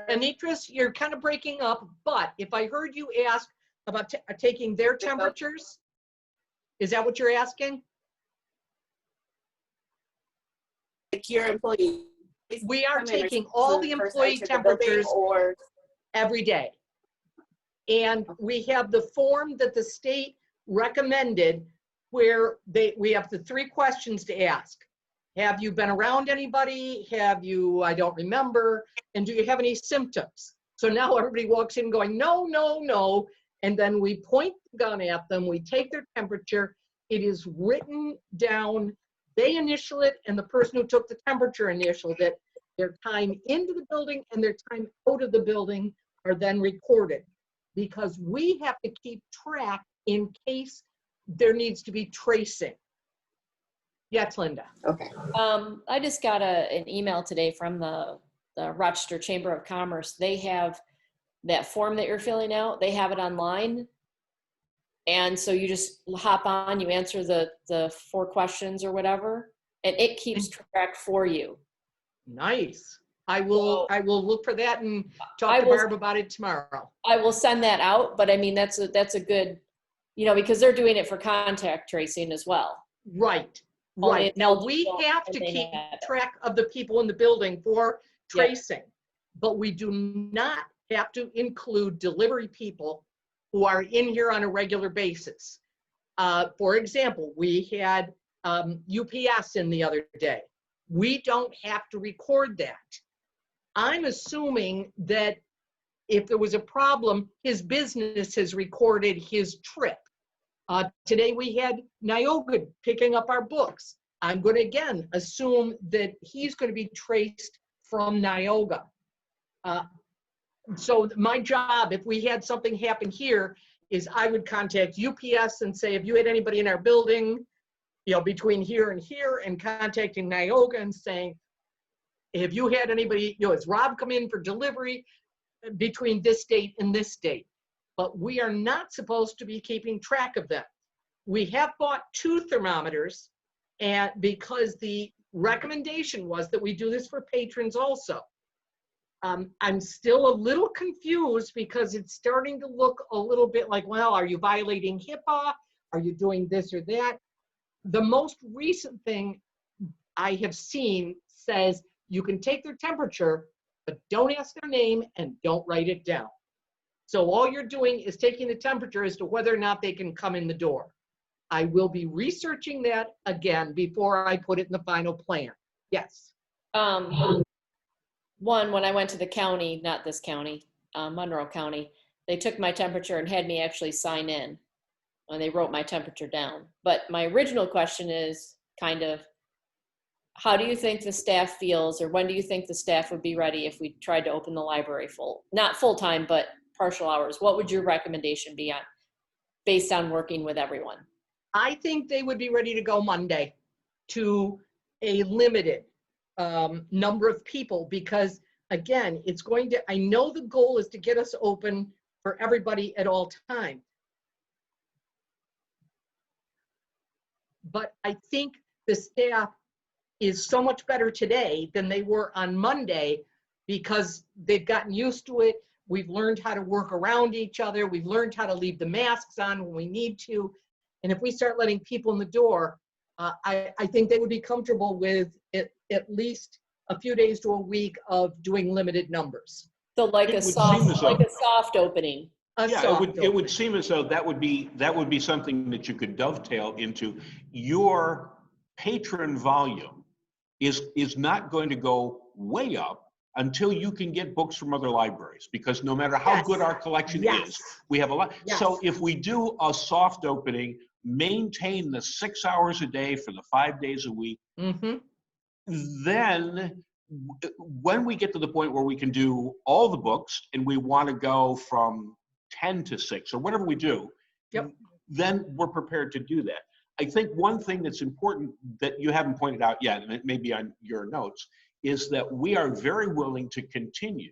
Anitris, you're kind of breaking up, but if I heard you ask about taking their temperatures, is that what you're asking? Like your employees? We are taking all the employee temperatures every day. And we have the form that the state recommended where we have the 3 questions to ask. Have you been around anybody? Have you, I don't remember, and do you have any symptoms? So now everybody walks in going, no, no, no. And then we point the gun at them, we take their temperature, it is written down, they initial it, and the person who took the temperature initialed it. Their time into the building and their time out of the building are then recorded, because we have to keep track in case there needs to be tracing. Yes, Linda. Okay. I just got an email today from the Rochester Chamber of Commerce. They have that form that you're filling out, they have it online. And so you just hop on, you answer the 4 questions or whatever, and it keeps track for you. Nice. I will look for that and talk I to will- Barb about it tomorrow. I will send that out, but I mean, that's a good, you know, because they're doing it for contact tracing as well. Right, Only right. it's Now, all we digital have and to they keep have it. track of the people in the building for Yep. tracing, but we do not have to include delivery people who are in here on a regular basis. For example, we had UPS in the other day. We don't have to record that. I'm assuming that if there was a problem, his business has recorded his trip. Today we had Nyoga picking up our books. I'm going to again assume that he's going to be traced from Nyoga. So my job, if we had something happen here, is I would contact UPS and say, have you had anybody in our building, you know, between here, and contacting Nyoga and saying, have you had anybody, you know, has Rob come in for delivery between this date and this date? But we are not supposed to be keeping track of them. We have bought 2 thermometers, and because the recommendation was that we do this for patrons also. I'm still a little confused because it's starting to look a little bit like, well, are you violating HIPAA? Are you doing this or that? The most recent thing I have seen says you can take their temperature, but don't ask their name and don't write it down. So all you're doing is taking the temperature as to whether or not they can come in the door. I will be researching that again before I put it in the final plan. Yes. One, when I went to the county, not this county, Monroe County, they took my temperature and had me actually sign in, and they wrote my temperature down. But my original question is kind of, how do you think the staff feels, or when do you think the staff would be ready if we tried to open the library not full-time, but partial hours? What would your recommendation be based on working with everyone? I think they would be ready to go Monday to a limited number of people, because again, it's going to, I know the goal is to get us open for everybody at all time. But I think the staff is so much better today than they were on Monday because they've gotten used to it. We've learned how to work around each other. We've learned how to leave the masks on when we need to. And if we start letting people in the door, I think they would be comfortable with at least a few days to a week of doing limited numbers. So like It a would seem as though- soft opening. It would seem as though that would be something that you could dovetail into. Your patron volume is not going to go way up until you can get books from other libraries, because no matter how good our collection is, we have a lot. Yes. So if we do a soft opening, maintain the 6 hours a day for the 5 days a week, then when we get to the point where we can do all the books and we want to go from 10 to 6 or whatever we do, then we're prepared to do that. I think one thing that's important that you haven't pointed out yet, and it may be on your notes, is that we are very willing to continue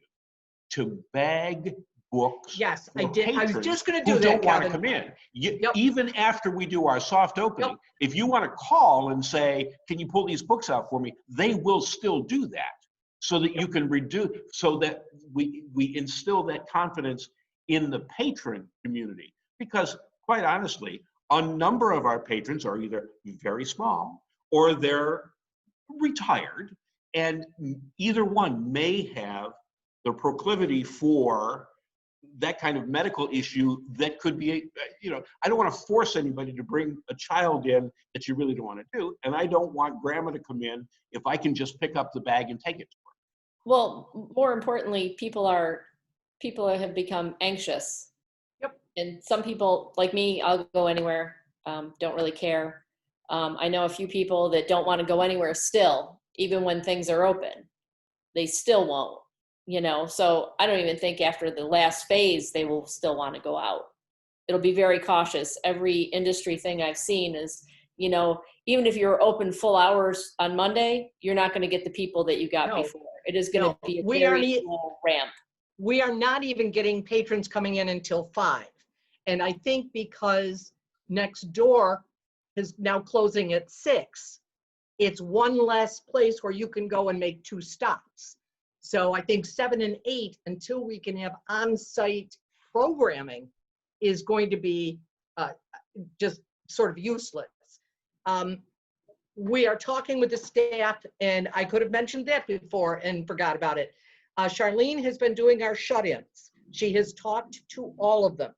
to bag books. Yes, I for did. I was patrons just going to do who that, don't want to Kevin. come in. Even after we do our soft opening, if you want to call and say, can you pull these books out for me? They will still do that, so that you can reduce, so that we instill that confidence in the patron community. Because quite honestly, a number of our patrons are either very small or they're retired, and either one may have the proclivity for that kind of medical issue that could be, I don't want to force anybody to bring a child in that you really don't want to do. And I don't want grandma to come in if I can just pick up the bag and take it to her. Well, more importantly, people have become anxious. And some people, like me, I'll go anywhere, don't really care. I know a few people that don't want to go anywhere still, even when things are open. They still won't. So I don't even think after the last phase, they will still want to go out. It'll be very cautious. Every industry thing I've seen is, even if you're open full hours on Monday, you're not going to get the people that you got before. It is going to be a very slow ramp. we are not even getting patrons coming in until 5. And I think because next door is now closing at 6, it's one less place where you can go and make 2 stops. So I think 7 and 8, until we can have on-site programming, is going to be just sort of useless. We are talking with the staff, and I could have mentioned that before and forgot about it. Charlene has been doing our shut-ins. She has talked to all of them.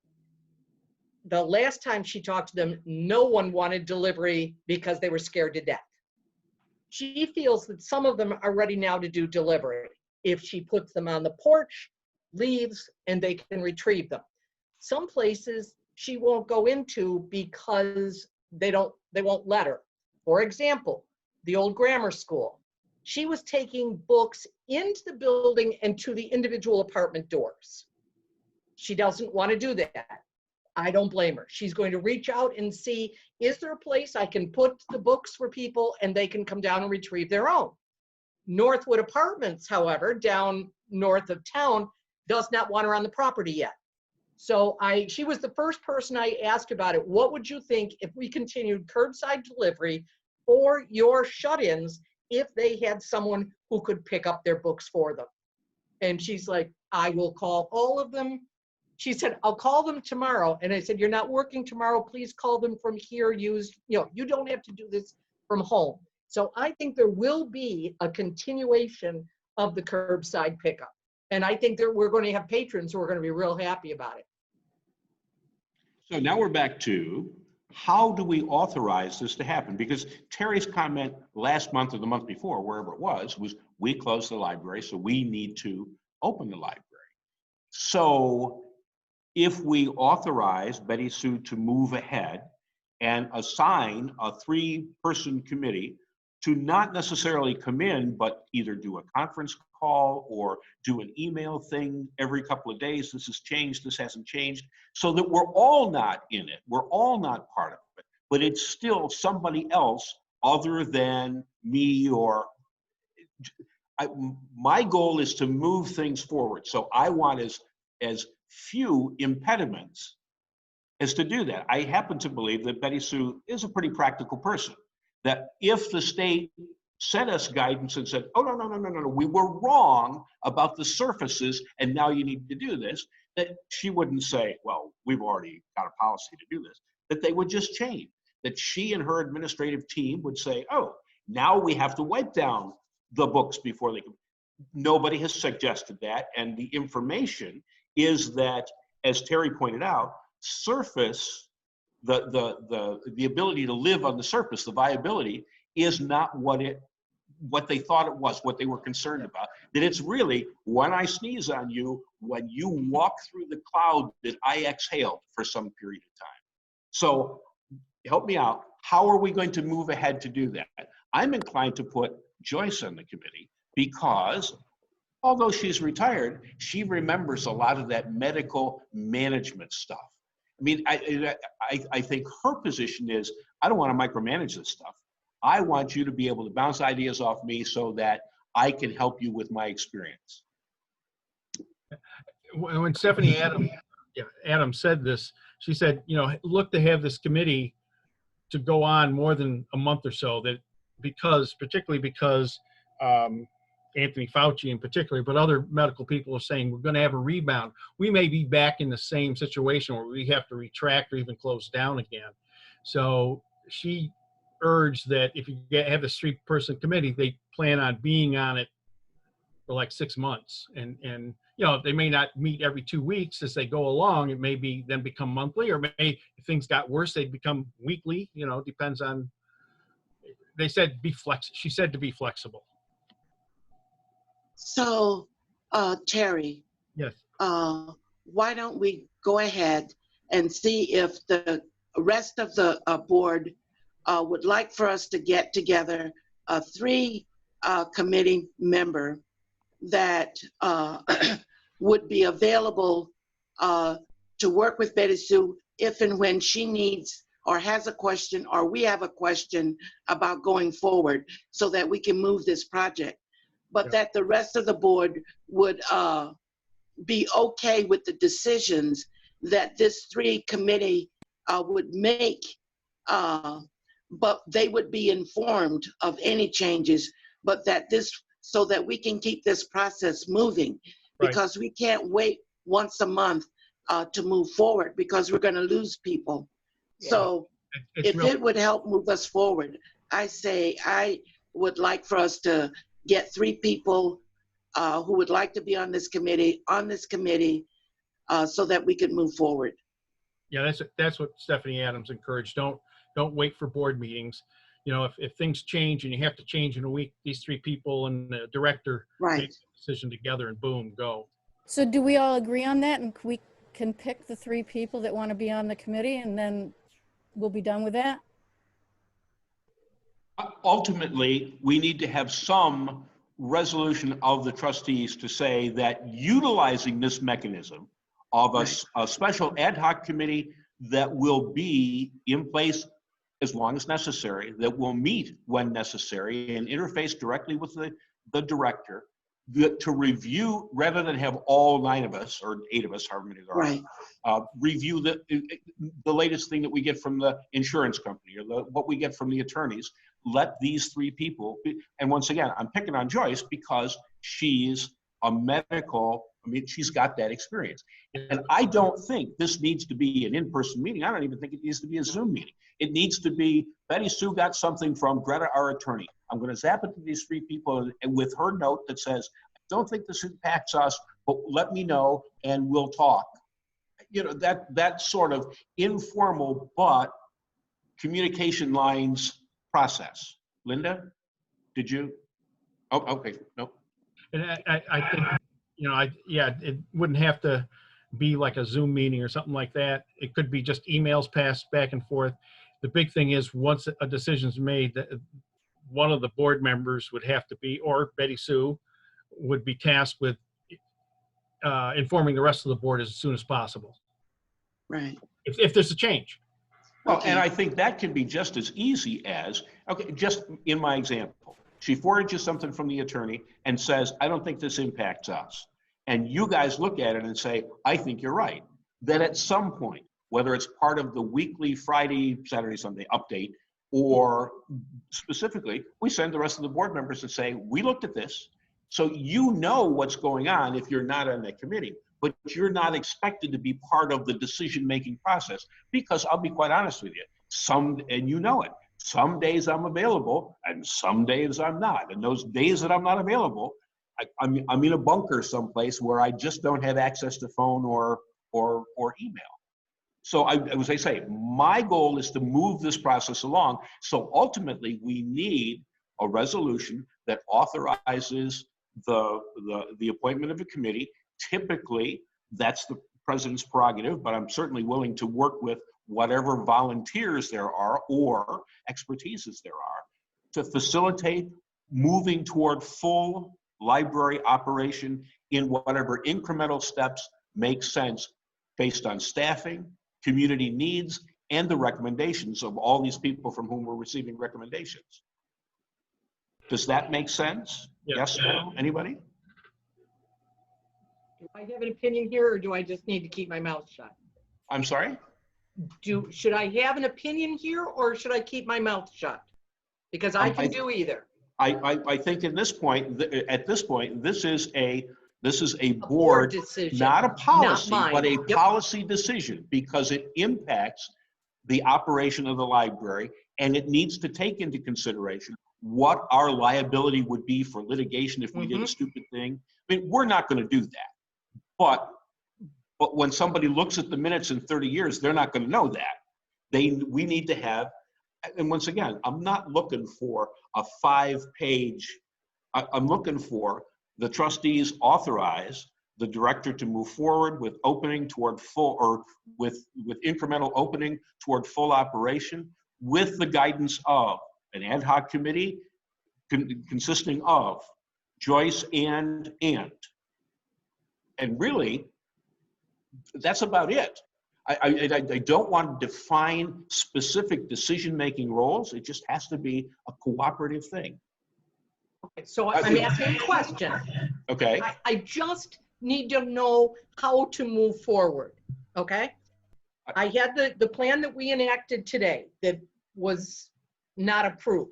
The last time she talked to them, no one wanted delivery because they were scared to death. She feels that some of them are ready now to do delivery. If she puts them on the porch, leaves, and they can retrieve them. Some places she won't go into because they won't let her. For example, the old grammar school. She was taking books into the building and to the individual apartment doors. She doesn't want to do that. I don't blame her. She's going to reach out and see, is there a place I can put the books for people and they can come down and retrieve their own? Northwood Apartments, however, down north of town, does not want her on the property yet. So she was the first person I asked about it. What would you think if we continued curbside delivery for your shut-ins if they had someone who could pick up their books for them? And she's like, I will call all of them. She said, I'll call them tomorrow. And I said, you're not working tomorrow. Please call them from here. You don't have to do this from home. So I think there will be a continuation of the curbside pickup. And I think that we're going to have patrons who are going to be real happy about it. So now we're back to, how do we authorize this to happen? Because Terry's comment last month or the month before, wherever it was we closed the library, so we need to open the library. So if we authorize Betty Sue to move ahead and assign a 3-person committee to not necessarily come in, but either do a conference call or do an email thing every couple of days, this has changed, this hasn't changed, so that we're all not in it, we're all not part of it, but it's still somebody else other than me or my goal is to move things forward. So I want as few impediments as to do that. I happen to believe that Betty Sue is a pretty practical person, that if the state sent us guidance and said, oh, no, we were wrong about the surfaces and now you need to do this, that she wouldn't say, well, we've already got a policy to do this, that they would just change, that she and her administrative team would say, oh, now we have to wipe down the books before they can. Nobody has suggested that, and the information is that, as Terry pointed out, surface, the ability to live on the surface, the viability, is not what they thought it was, what they were concerned about. That it's really, when I sneeze on you, when you walk through the cloud that I exhaled for some period of time. So help me out. How are we going to move ahead to do that? I'm inclined to put Joyce on the committee because although she's retired, she remembers a lot of that medical management stuff. I mean, I think her position is, I don't want to micromanage this stuff. I want you to be able to bounce ideas off me so that I can help you with my experience. When Stephanie Adams said this, she said, look to have this committee to go on more than a month or so, that particularly because Anthony Fauci in particular, but other medical people are saying we're going to have a rebound. We may be back in the same situation where we have to retract or even close down again. So she urged that if you have this 3-person committee, they plan on being on it for like 6 months. And they may not meet every 2 weeks as they go along. It may be then become monthly, or if things got worse, they'd become weekly. Depends on. They said she said to be flexible. So, Terry. Yes. Why don't we go ahead and see if the rest of the board would like for us to get together a 3 committee member that would be available to work with Betty Sue if and when she needs or has a question or we have a question about going forward, so that we can move this project. But that the rest of the board would be okay with the decisions that this 3 committee would make, but they would be informed of any changes, but that so that we can keep this process moving, Right. because we can't wait once a month to move forward, because we're going to lose people. Yeah. So It's if real. it would help move us forward, I say I would like for us to get 3 people who would like to be on this committee, so that we can move forward. Yeah, that's what Stephanie Adams encouraged. Don't wait for board meetings. You know, if things change and you have to change in a week, these 3 people and the director Right. make the decision together and boom, go. So do we all agree on that, and we can pick the 3 people that want to be on the committee, and then we'll be done with that? Ultimately, we need to have some resolution of the trustees to say that utilizing this mechanism of a special ad hoc committee that will be in place as long as necessary, that will meet when necessary and interface directly with the director, to review, rather than have all 9 of us or 8 of us, however many there are, Right. review the latest thing that we get from the insurance company or what we get from the attorneys. Let these 3 people and once again, I'm picking on Joyce because she's a medical, she's got that experience. And I don't think this needs to be an in-person meeting. I don't even think it needs to be a Zoom meeting. It needs to be, Betty Sue got something from Greta, our attorney. I'm going to zap it to these 3 people and with her note that says, I don't think this impacts us, but let me know and we'll talk. You know, that sort of informal but communication lines process. Linda, did you? Oh, okay, no. And I think, you know, it wouldn't have to be like a Zoom meeting or something like that. It could be just emails passed back and forth. The big thing is once a decision's made, that one of the board members would have to be, or Betty Sue would be tasked with informing the rest of the board as soon as possible. Right. If there's a change. Well, Okay. and I think that can be just as easy as, okay, just in my example, she forwards you something from the attorney and says, I don't think this impacts us. And you guys look at it and say, I think you're right. Then at some point, whether it's part of the weekly Friday, Saturday, Sunday update, or specifically, we send the rest of the board members and say, we looked at this. So you know what's going on if you're not on that committee, but you're not expected to be part of the decision-making process, because I'll be quite honest with you, and you know it, some days I'm available and some days I'm not. And those days that I'm not available, I'm in a bunker someplace where I just don't have access to phone or email. So as I say, my goal is to move this process along. So ultimately, we need a resolution that authorizes the appointment of a committee. Typically, that's the president's prerogative, but I'm certainly willing to work with whatever volunteers there are or expertises there are to facilitate moving toward full library operation in whatever incremental steps make sense based on staffing, community needs, and the recommendations of all these people from whom we're receiving recommendations. Does that make sense? Yeah. Yes, no? Anybody? Do I have an opinion here, or do I just need to keep my mouth shut? I'm sorry? Should I have an opinion here, or should I keep my mouth shut? Because I can do either. I think at this point, this is a board board, decision, not a policy, not mine. but a Yep. policy decision, because it impacts the operation of the library, and it needs to take into consideration what our liability would be for litigation if we did a stupid thing. I mean, we're not going to do that. But when somebody looks at the minutes in 30 years, they're not going to know that. We need to have, and once again, I'm not looking for a 5-page, I'm looking for the trustees authorize the director to move forward with opening toward full, or with incremental opening toward full operation, with the guidance of an ad hoc committee consisting of Joyce and really, that's about it. I don't want to define specific decision-making roles. It just has to be a cooperative thing. Okay, so I'm asking a question. Okay. I just need to know how to move forward, okay? I had the plan that we enacted today that was not approved.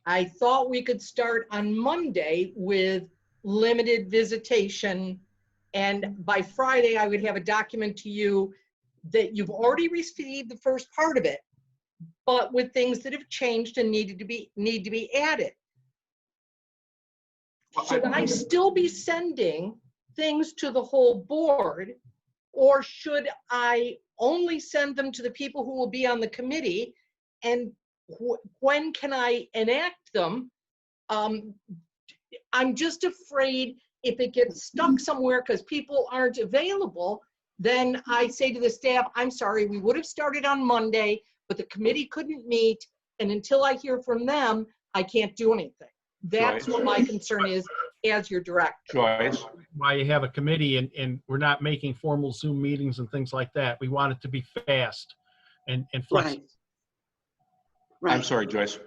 I thought we could start on Monday with limited visitation, and by Friday I would have a document to you that you've already received the first part of it, but with things that have changed and need to be added. Should I still be sending things to the whole board, or should I only send them to the people who will be on the committee? And when can I enact them? I'm just afraid if it gets stuck somewhere because people aren't available, then I say to the staff, I'm sorry, we would have started on Monday, but the committee couldn't meet, and until I hear from them, I can't do anything. That's what my concern is as your director. Joyce? Why you have a committee and we're not making formal Zoom meetings and things like that. We want it to be fast and flexible. Right. I'm sorry, Joyce.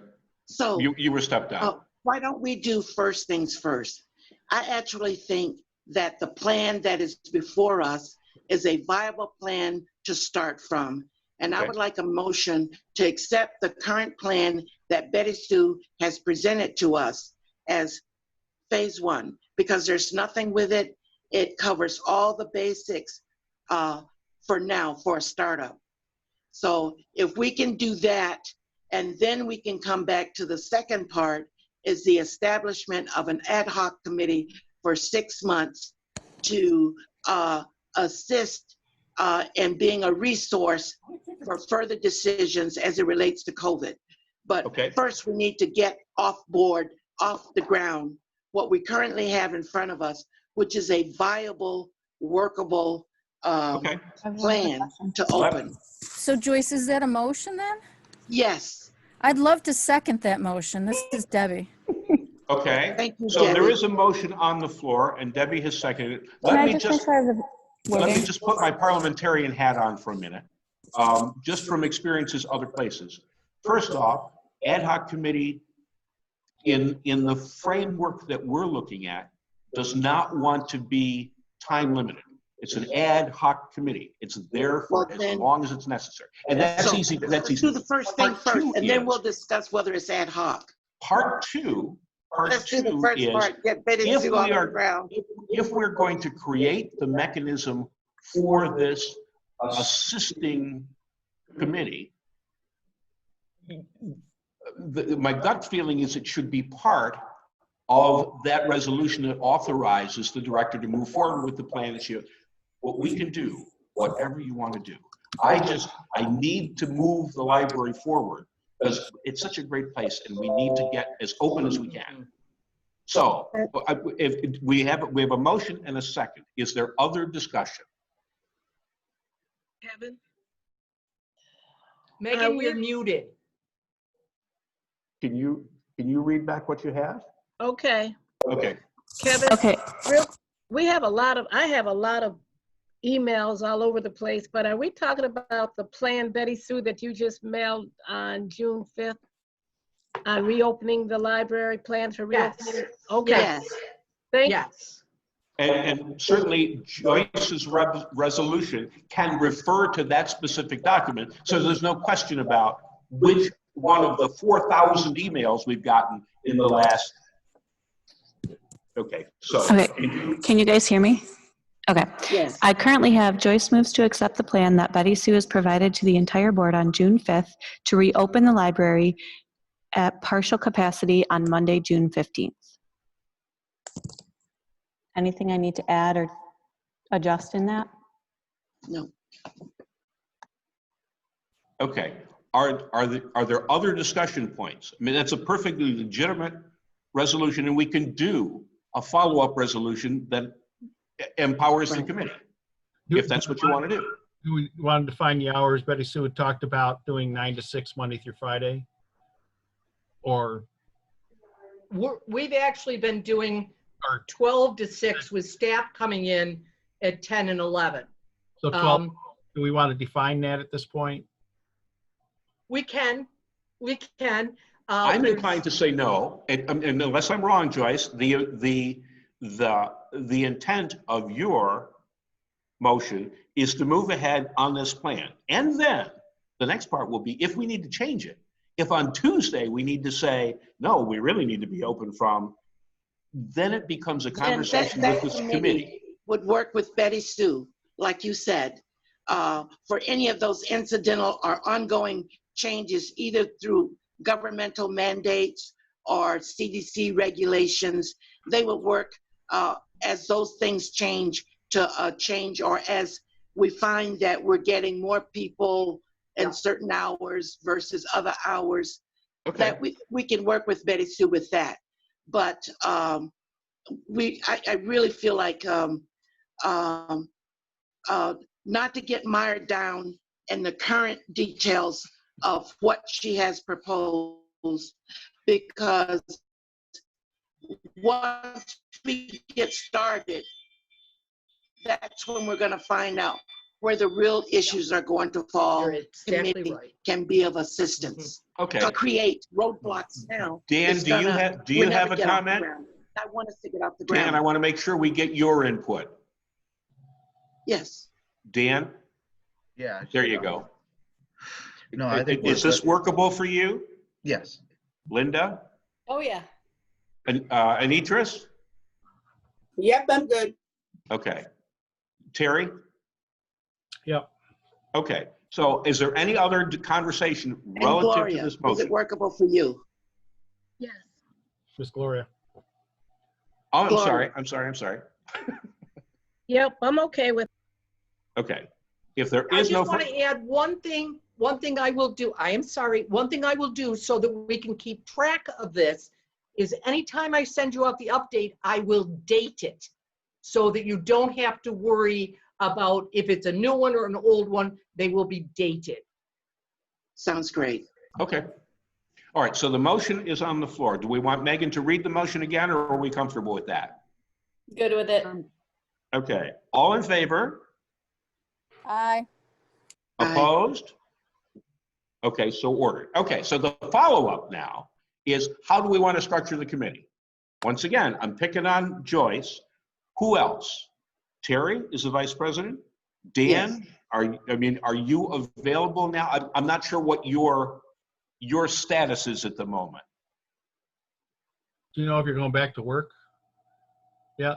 So You were stepped down. why don't we do first things first? I actually think that the plan that is before us is a viable plan to start from. And I Okay. would like a motion to accept the current plan that Betty Sue has presented to us as phase one, because there's nothing with it. It covers all the basics for now for a startup. So if we can do that, and then we can come back to the second part, is the establishment of an ad hoc committee for 6 months to assist in being a resource for further decisions as it relates to COVID. But Okay. first we need to get off the ground, what we currently have in front of us, which is a viable, workable Okay. plan to open. So Joyce, is that a motion then? Yes. I'd love to second that motion. This is Debbie. Okay. Thank you, So there Debbie. is a motion on the floor, and Debbie has seconded it. Can Let I me just just make sure let me just put my parliamentarian hat on for a minute, just from experiences other places. First off, ad hoc committee in the framework that we're looking at does not want to be time limited. It's an ad hoc committee. It's there for Well, as then- long as it's necessary. And that's So, easy. That's Let's easy. do the first thing Part first, two and then is- we'll discuss whether it's ad hoc. Part two Let's do the first is part, get Betty if Sue on we the are- ground. if we're going to create the mechanism for this assisting committee, my gut feeling is it should be part of that resolution that authorizes the director to move forward with the plan that what we can do, whatever you want to do. I need to move the library forward because it's such a great place and we need to get as open as we can. So if we have a motion and a second. Is there other discussion? Kevin? Megan, you're muted. Can you read back what you have? Okay, Okay. Kevin. Okay, I have a lot of emails all over the place, but are we talking about the plan, Betty Sue, that you just mailed on June 5th on reopening the library, plans for reopening? Yes. Okay, Yes. thank you. Yes. And certainly Joyce's resolution can refer to that specific document. So there's no question about which one of the 4,000 emails we've gotten in the last. Okay, so. okay. Can you guys hear me? Okay. Yes. I currently have Joyce moves to accept the plan that Betty Sue has provided to the entire board on June 5th to reopen the library at partial capacity on Monday, June 15th. Anything I need to add or adjust in that? No. Okay, are there other discussion points? I mean, that's a perfectly legitimate resolution, and we can do a follow-up resolution that empowers the committee, if that's what you want to do. Do we want to define the hours? Betty Sue had talked about doing 9 to 6 Monday through Friday. Or We've actually been doing Or- 12 to 6 with staff coming in at 10 and 11. so 12. Do we want to define that at this point? We can. I'm There's- inclined to say no, and unless I'm wrong, Joyce, the the intent of your motion is to move ahead on this plan. And then the next part will be if we need to change it. If on Tuesday we need to say, no, we really need to be open from, then it becomes a conversation with this committee. Would work with Betty Sue, like you said, for any of those incidental or ongoing changes, either through governmental mandates or CDC regulations. They will work as those things change to change, or as we find that we're getting more people in certain hours versus other hours. Okay. That we can work with Betty Sue with that. But I really feel like not to get mired down in the current details of what she has proposed, because once we get started, that's when we're going to find out where the real issues are going to fall. You're exactly Committee right. can be of assistance. Okay. To create roadblocks now. Dan, it's do you gonna- have we'll a never get off the comment? ground. I want us to get off the ground. Dan, I want to make sure we get your input. Yes. Dan, Yeah. there you go. No, I think Is this workable for you? Yes. Linda? Oh, yeah. Anitris? Yep, I'm good. Okay. Terry? Yep. Okay. So is there any other conversation And relative Gloria, to this is motion? it workable for you? Yes. Miss Gloria. Oh, I'm Gloria. sorry. Yep, I'm okay with. Okay. If there I is no, just want to add one thing I will do. I am sorry. One thing I will do so that we can keep track of this is anytime I send you out the update, I will date it so that you don't have to worry about if it's a new one or an old one, they will be dated. Sounds great. okay. All right. So the motion is on the floor. Do we want Megan to read the motion again, or are we comfortable with that? Good with it. Okay. All in favor? Aye. Aye. Opposed? Okay, so ordered. Okay, so the follow-up now is how do we want to structure the committee? Once again, I'm picking on Joyce. Who else? Terry is the vice president. Dan, are you available now? I'm not sure what your status is at the moment. Do you know if you're going back to work? Yeah,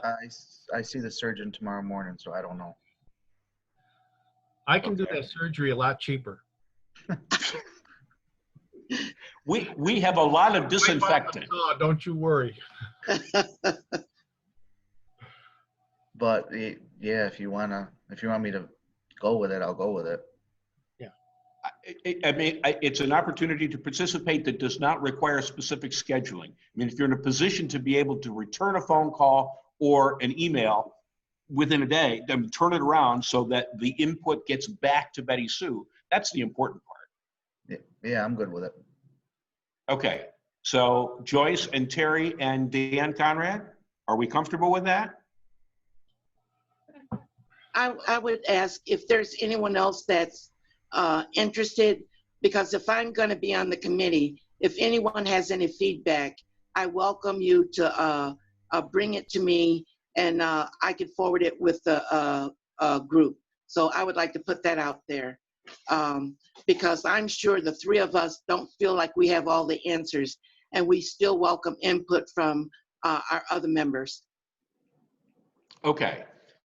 I see the surgeon tomorrow morning, so I don't know. I can do Okay. that surgery a lot cheaper. We have a lot of disinfectant. Oh, don't you worry. But yeah, if you want me to go with it, I'll go with it. It's an opportunity to participate that does not require specific scheduling. I mean, if you're in a position to be able to return a phone call or an email within a day, then turn it around so that the input gets back to Betty Sue. That's the important part. Yeah, I'm good with it. Okay, so Joyce and Terry and Dan Conrad, are we comfortable with that? I would ask if there's anyone else that's interested, because if I'm going to be on the committee, if anyone has any feedback, I welcome you to bring it to me, and I can forward it with the group. So I would like to put that out there, because I'm sure the three of us don't feel like we have all the answers, and we still welcome input from our other members. Okay,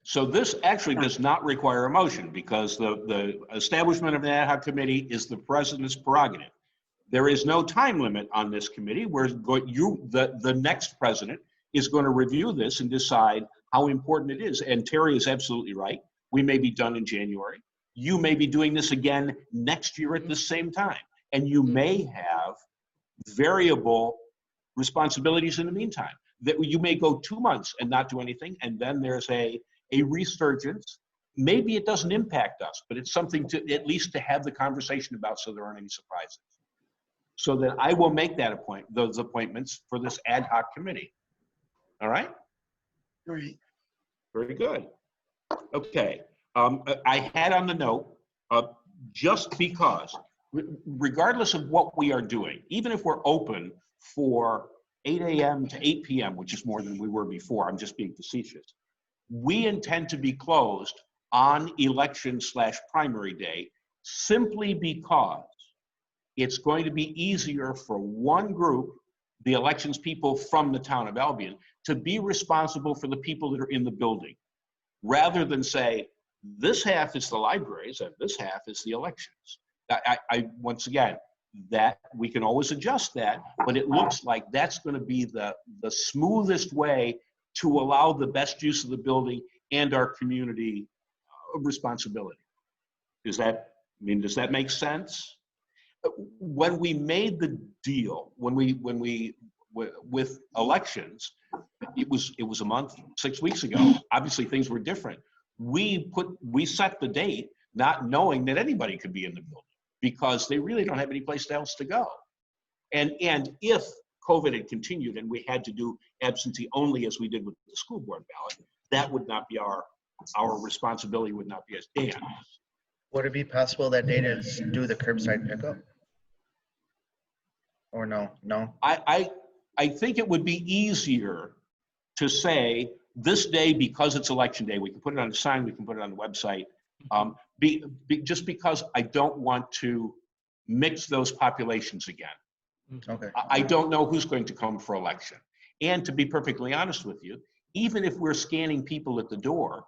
so this actually does not require a motion because the establishment of an ad hoc committee is the president's prerogative. There is no time limit on this committee where the next president is going to review this and decide how important it is. And Terry is absolutely right. We may be done in January. You may be doing this again next year at the same time. And you may have variable responsibilities in the meantime. That you may go 2 months and not do anything, and then there's a resurgence. Maybe it doesn't impact us, but it's something to at least to have the conversation about so there aren't any surprises. So that I will make those appointments for this ad hoc committee. All right? Right. Very good. Okay. I had on the note, just because, regardless of what we are doing, even if we're open for 8 a.m. to 8 p.m., which is more than we were before. I'm just being facetious. We intend to be closed on election/primary day simply because it's going to be easier for one group, the elections people from the town of Albion, to be responsible for the people that are in the building, rather than say, this half is the libraries and this half is the elections. Once again, that we can always adjust that, but it looks like that's going to be the smoothest way to allow the best use of the building and our community responsibility. Does that make sense? When we made the deal, with elections, it was a month, 6 weeks ago. Obviously, things were different. We set the date not knowing that anybody could be in the building because they really don't have any place else to go. And if COVID had continued and we had to do absentee only as we did with the school board ballot, that would not be our responsibility, would not be as Dan's. Would it be possible that day to do the curbside pickup? Or no? No? I think it would be easier to say this day, because it's election day, we can put it on the sign, we can put it on the website, just because I don't want to mix those populations again. Okay. I don't know who's going to come for election. And to be perfectly honest with you, even if we're scanning people at the door,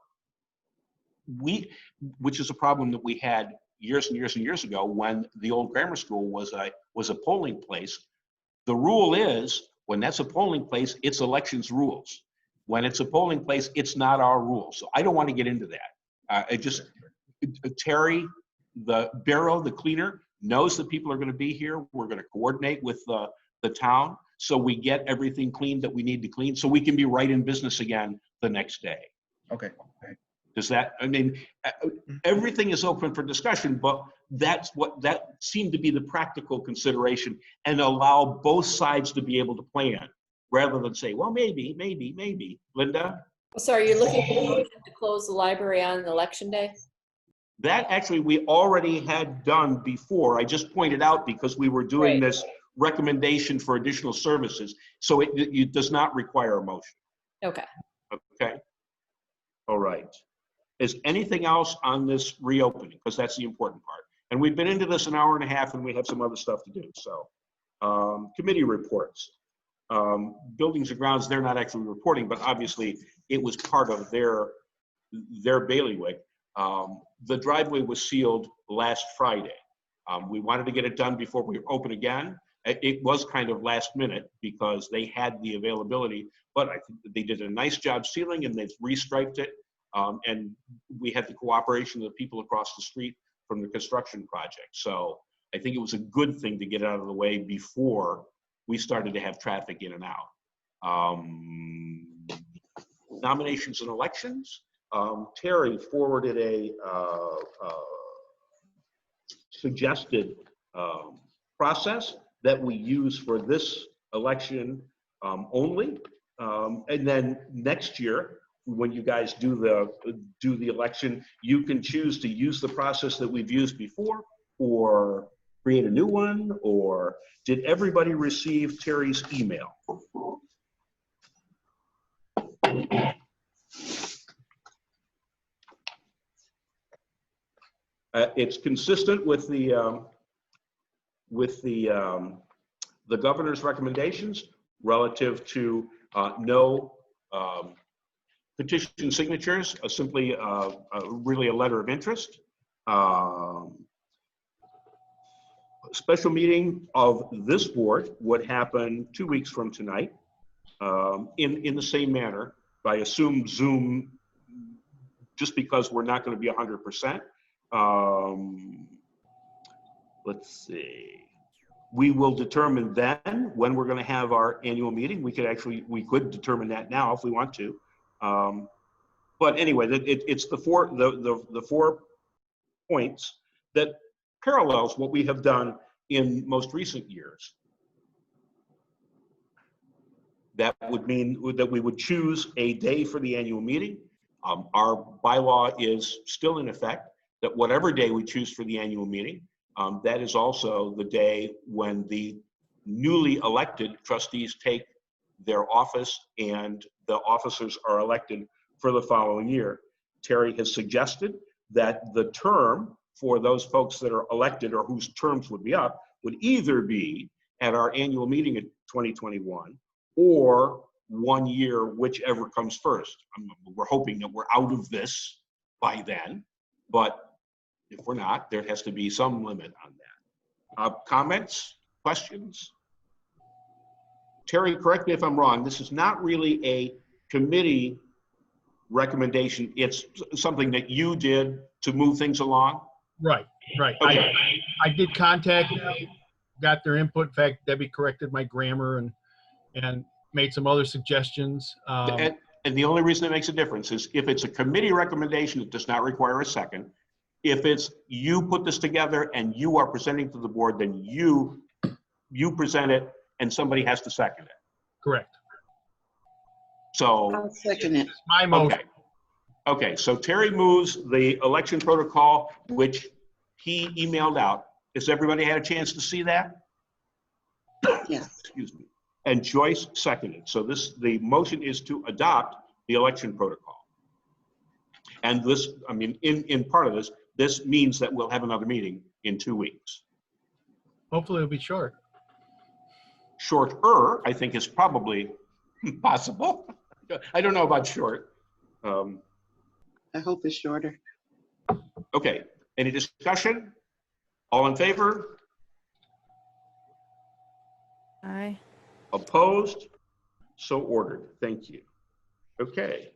which is a problem that we had years and years and years ago when the old grammar school was a polling place. The rule is, when that's a polling place, it's elections rules. When it's a polling place, it's not our rules. So I don't want to get into that. Terry, the Barrow, the cleaner, knows that people are going to be here. We're going to coordinate with the town so we get everything cleaned that we need to clean so we can be right in business again the next day. Okay. Does that, everything is open for discussion, but that seemed to be the practical consideration and allow both sides to be able to plan rather than say, well, maybe. Linda? Sorry, you're looking to close the library on election day? That actually we already had done before. I just pointed out because we were doing Right. this recommendation for additional services. So it does not require a motion. Okay. Okay. All right. Is anything else on this reopening? Because that's the important part. And we've been into this an hour and a half and we have some other stuff to do. So committee reports. Buildings and grounds, they're not actually reporting, but obviously it was part of their bailiwick. The driveway was sealed last Friday. We wanted to get it done before we open again. It was kind of last minute because they had the availability, but I think that they did a nice job sealing and they've restriped it. And we had the cooperation of the people across the street from the construction project. So I think it was a good thing to get it out of the way before we started to have traffic in and out. Nominations and elections. Terry forwarded a suggested process that we use for this election only. And then next year, when you guys do the election, you can choose to use the process that we've used before or create a new one. Or did everybody receive Terry's email? It's consistent with the governor's recommendations relative to no petition signatures, simply really a letter of interest. Special meeting of this board would happen 2 weeks from tonight in the same manner. I assume Zoom, just because we're not going to be 100%. Let's see. We will determine then when we're going to have our annual meeting. We could determine that now if we want to. But anyway, it's the four points that parallels what we have done in most recent years. That would mean that we would choose a day for the annual meeting. Our bylaw is still in effect that whatever day we choose for the annual meeting, that is also the day when the newly elected trustees take their office and the officers are elected for the following year. Terry has suggested that the term for those folks that are elected or whose terms would be up would either be at our annual meeting in 2021 or 1 year, whichever comes first. We're hoping that we're out of this by then, but if we're not, there has to be some limit on that. Comments, questions? Terry, correct me if I'm wrong, this is not really a committee recommendation. It's something that you did to move things along? Right. Okay. I did contact them, got their input. In fact, Debbie corrected my grammar and made some other suggestions. And the only reason it makes a difference is if it's a committee recommendation, it does not require a second. If it's you put this together and you are presenting to the board, then you present it and somebody has to second it. Correct. So I'll second it. My motion. Okay, so Terry moves the election protocol, which he emailed out. Has everybody had a chance to see that? Yes. Excuse me. And Joyce seconded. So the motion is to adopt the election protocol. And this, I mean, in part of this means that we'll have another meeting in 2 weeks. Hopefully it'll be short. Shorter, I think, is probably possible. I don't know about short. I hope it's shorter. Okay, any discussion? All in favor? Aye. Opposed? So ordered. Thank you. Okay.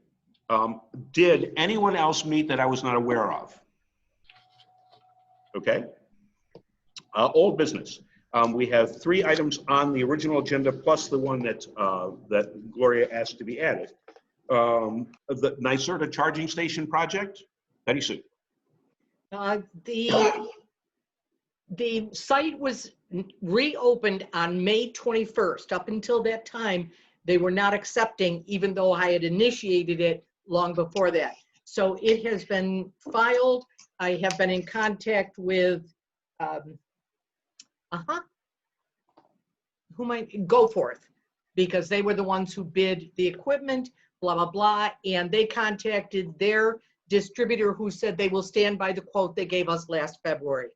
Did anyone else meet that I was not aware of? Okay. Old business. We have 3 items on the original agenda plus the one that Gloria asked to be added. The NYSERDA charging station project. Betty Sue. The site was reopened on May 21st. Up until that time, they were not accepting, even though I had initiated it long before that. So it has been filed. I have been in contact with, GoForth, because they were the ones who bid the equipment, blah, blah, blah. And they contacted their distributor who said they will stand by the quote they gave us last February.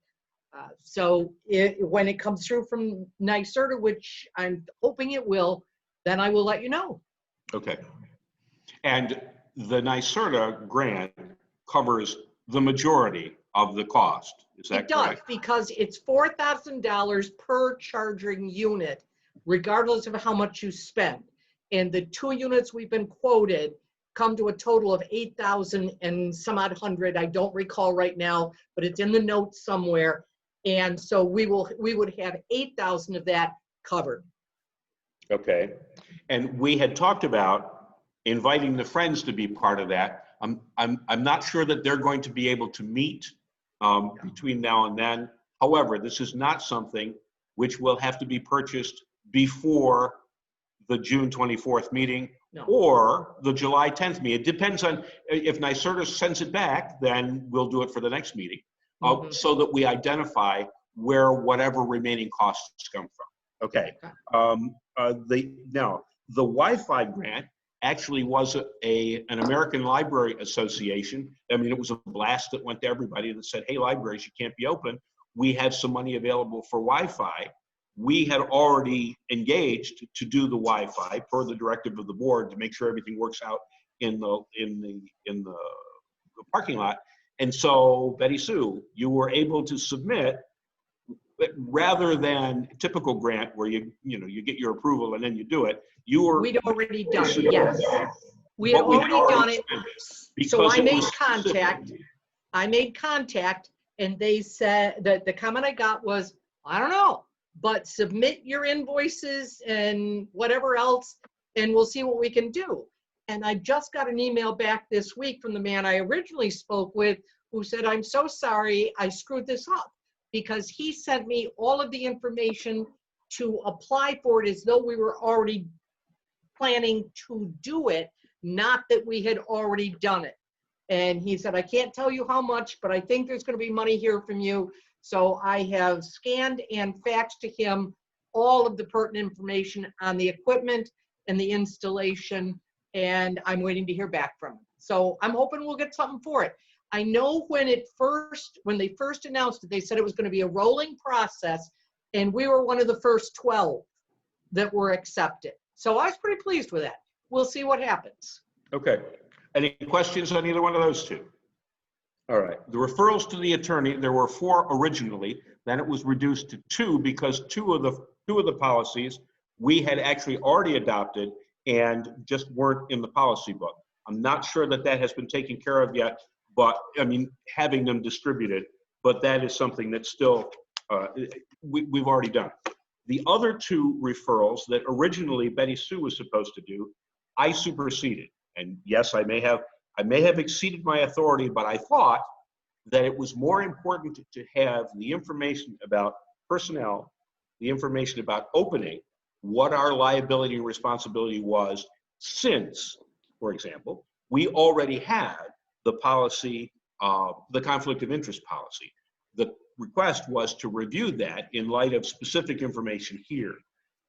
So when it comes through from NYSERDA, which I'm hoping it will, then I will let you know. Okay. And the NYSERDA grant covers the majority of the cost. Is that correct? It does, because it's $4,000 per charging unit, regardless of how much you spend. And the 2 units we've been quoted come to a total of 8,000 and some odd hundred. I don't recall right now, but it's in the notes somewhere. And so we would have 8,000 of that covered. Okay. And we had talked about inviting the friends to be part of that. I'm not sure that they're going to be able to meet between now and then. However, this is not something which will have to be purchased before the June 24th meeting or the July 10th meeting. It depends on if NYSERDA sends it back, then we'll do it for the next meeting so that we identify where whatever remaining costs come from. Okay. Now, the Wi-Fi grant actually was an American Library Association. I mean, it was a blast that went to everybody that said, hey, libraries, you can't be open. We have some money available for Wi-Fi. We had already engaged to do the Wi-Fi per the directive of the board to make sure everything works out in the parking lot. And so, Betty Sue, you were able to submit, rather than typical grant where you get your approval and then you do it. We'd already done it, yes. We had already done it. So I made contact. I made contact, and they said that the comment I got was, I don't know, but submit your invoices and whatever else, and we'll see what we can do. And I just got an email back this week from the man I originally spoke with, who said, I'm so sorry, I screwed this up, because he sent me all of the information to apply for it as though we were already planning to do it, not that we had already done it. And he said, I can't tell you how much, but I think there's going to be money here from you. So I have scanned and faxed to him all of the pertinent information on the equipment, and the installation, and I'm waiting to hear back from them. So I'm hoping we'll get something for it. I know when they first announced it, they said it was going to be a rolling process, and we were one of the first 12 that were accepted. So I was pretty pleased with that. We'll see what happens. Okay. Any questions on either one of those two? All right. The referrals to the attorney, there were 4 originally, then it was reduced to 2 because two of the policies we had actually already adopted and just weren't in the policy book. I'm not sure that that has been taken care of yet, but I mean, having them distributed, but that is something that still we've already done. The other 2 referrals that originally Betty Sue was supposed to do, I superseded. And yes, I may have exceeded my authority, but I thought that it was more important to have the information about personnel, the information about opening, what our liability and responsibility was, since, for example, we already had the policy, the conflict of interest policy. The request was to review that in light of specific information here.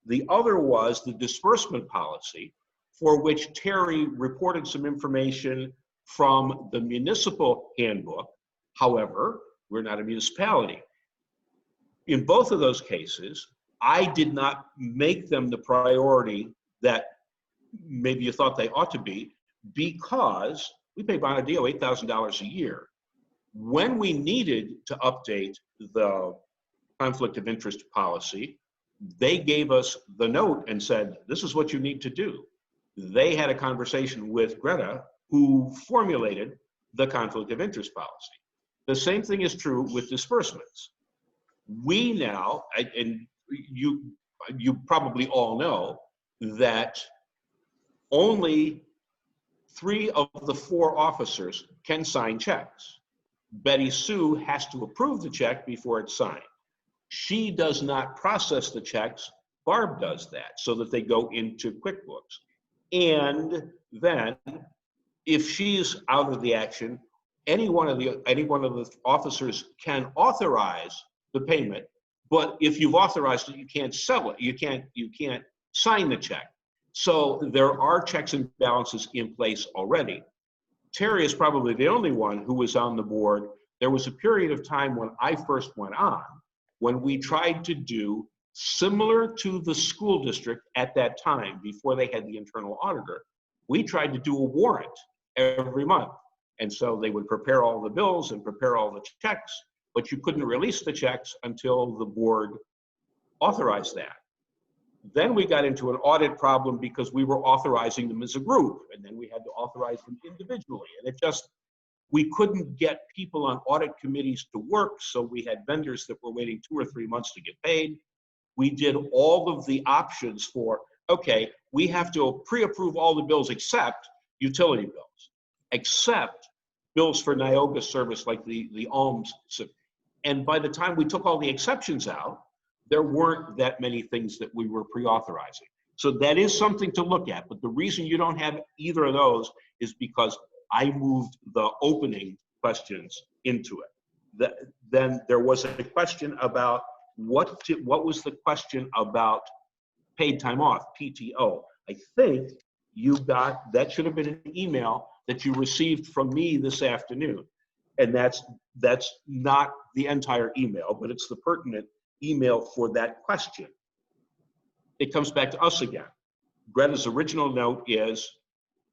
The other was the disbursement policy, for which Terry reported some information from the municipal handbook. However, we're not a municipality. In both of those cases, I did not make them the priority that maybe you thought they ought to be, because we pay Bonadio $8,000 a year. When we needed to update the conflict of interest policy, they gave us the note and said, this is what you need to do. They had a conversation with Greta, who formulated the conflict of interest policy. The same thing is true with disbursements. We now, and you probably all know, that only 3 of the 4 officers can sign checks. Betty Sue has to approve the check before it's signed. She does not process the checks. Barb does that so that they go into QuickBooks. And then if she's out of the action, any one of the officers can authorize the payment, but if you've authorized it, you can't sell it. You can't sign the check. So there are checks and balances in place already. Terry is probably the only one who was on the board. There was a period of time when I first went on, when we tried to do similar to the school district at that time, before they had the internal auditor. We tried to do a warrant every month. And so they would prepare all the bills and prepare all the checks, but you couldn't release the checks until the board authorized that. Then we got into an audit problem because we were authorizing them as a group, and then we had to authorize them individually. And we couldn't get people on audit committees to work, so we had vendors that were waiting 2 or 3 months to get paid. We did all of the options for, okay, we have to pre-approve all the bills except utility bills, except bills for Nioga service like the alms. And by the time we took all the exceptions out, there weren't that many things that we were pre-authorizing. So that is something to look at. But the reason you don't have either of those is because I moved the opening questions into it. Then there was a question about what was the question about paid time off, PTO. I think that should have been an email that you received from me this afternoon. And that's not the entire email, but it's the pertinent email for that question. It comes back to us again. Greta's original note is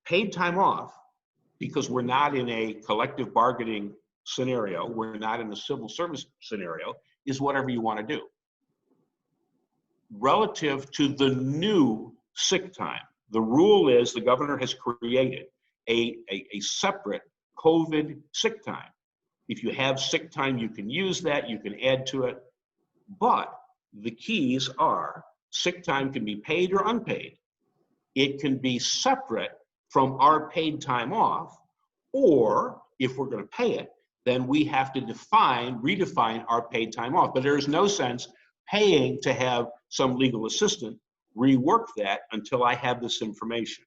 paid time off, because we're not in a collective bargaining scenario, we're not in a civil service scenario, is whatever you want to do. Relative to the new sick time, the rule is the governor has created a separate COVID sick time. If you have sick time, you can use that, you can add to it. But the keys are sick time can be paid or unpaid. It can be separate from our paid time off, or if we're going to pay it, then we have to redefine our paid time off. But there is no sense paying to have some legal assistant rework that until I have this information.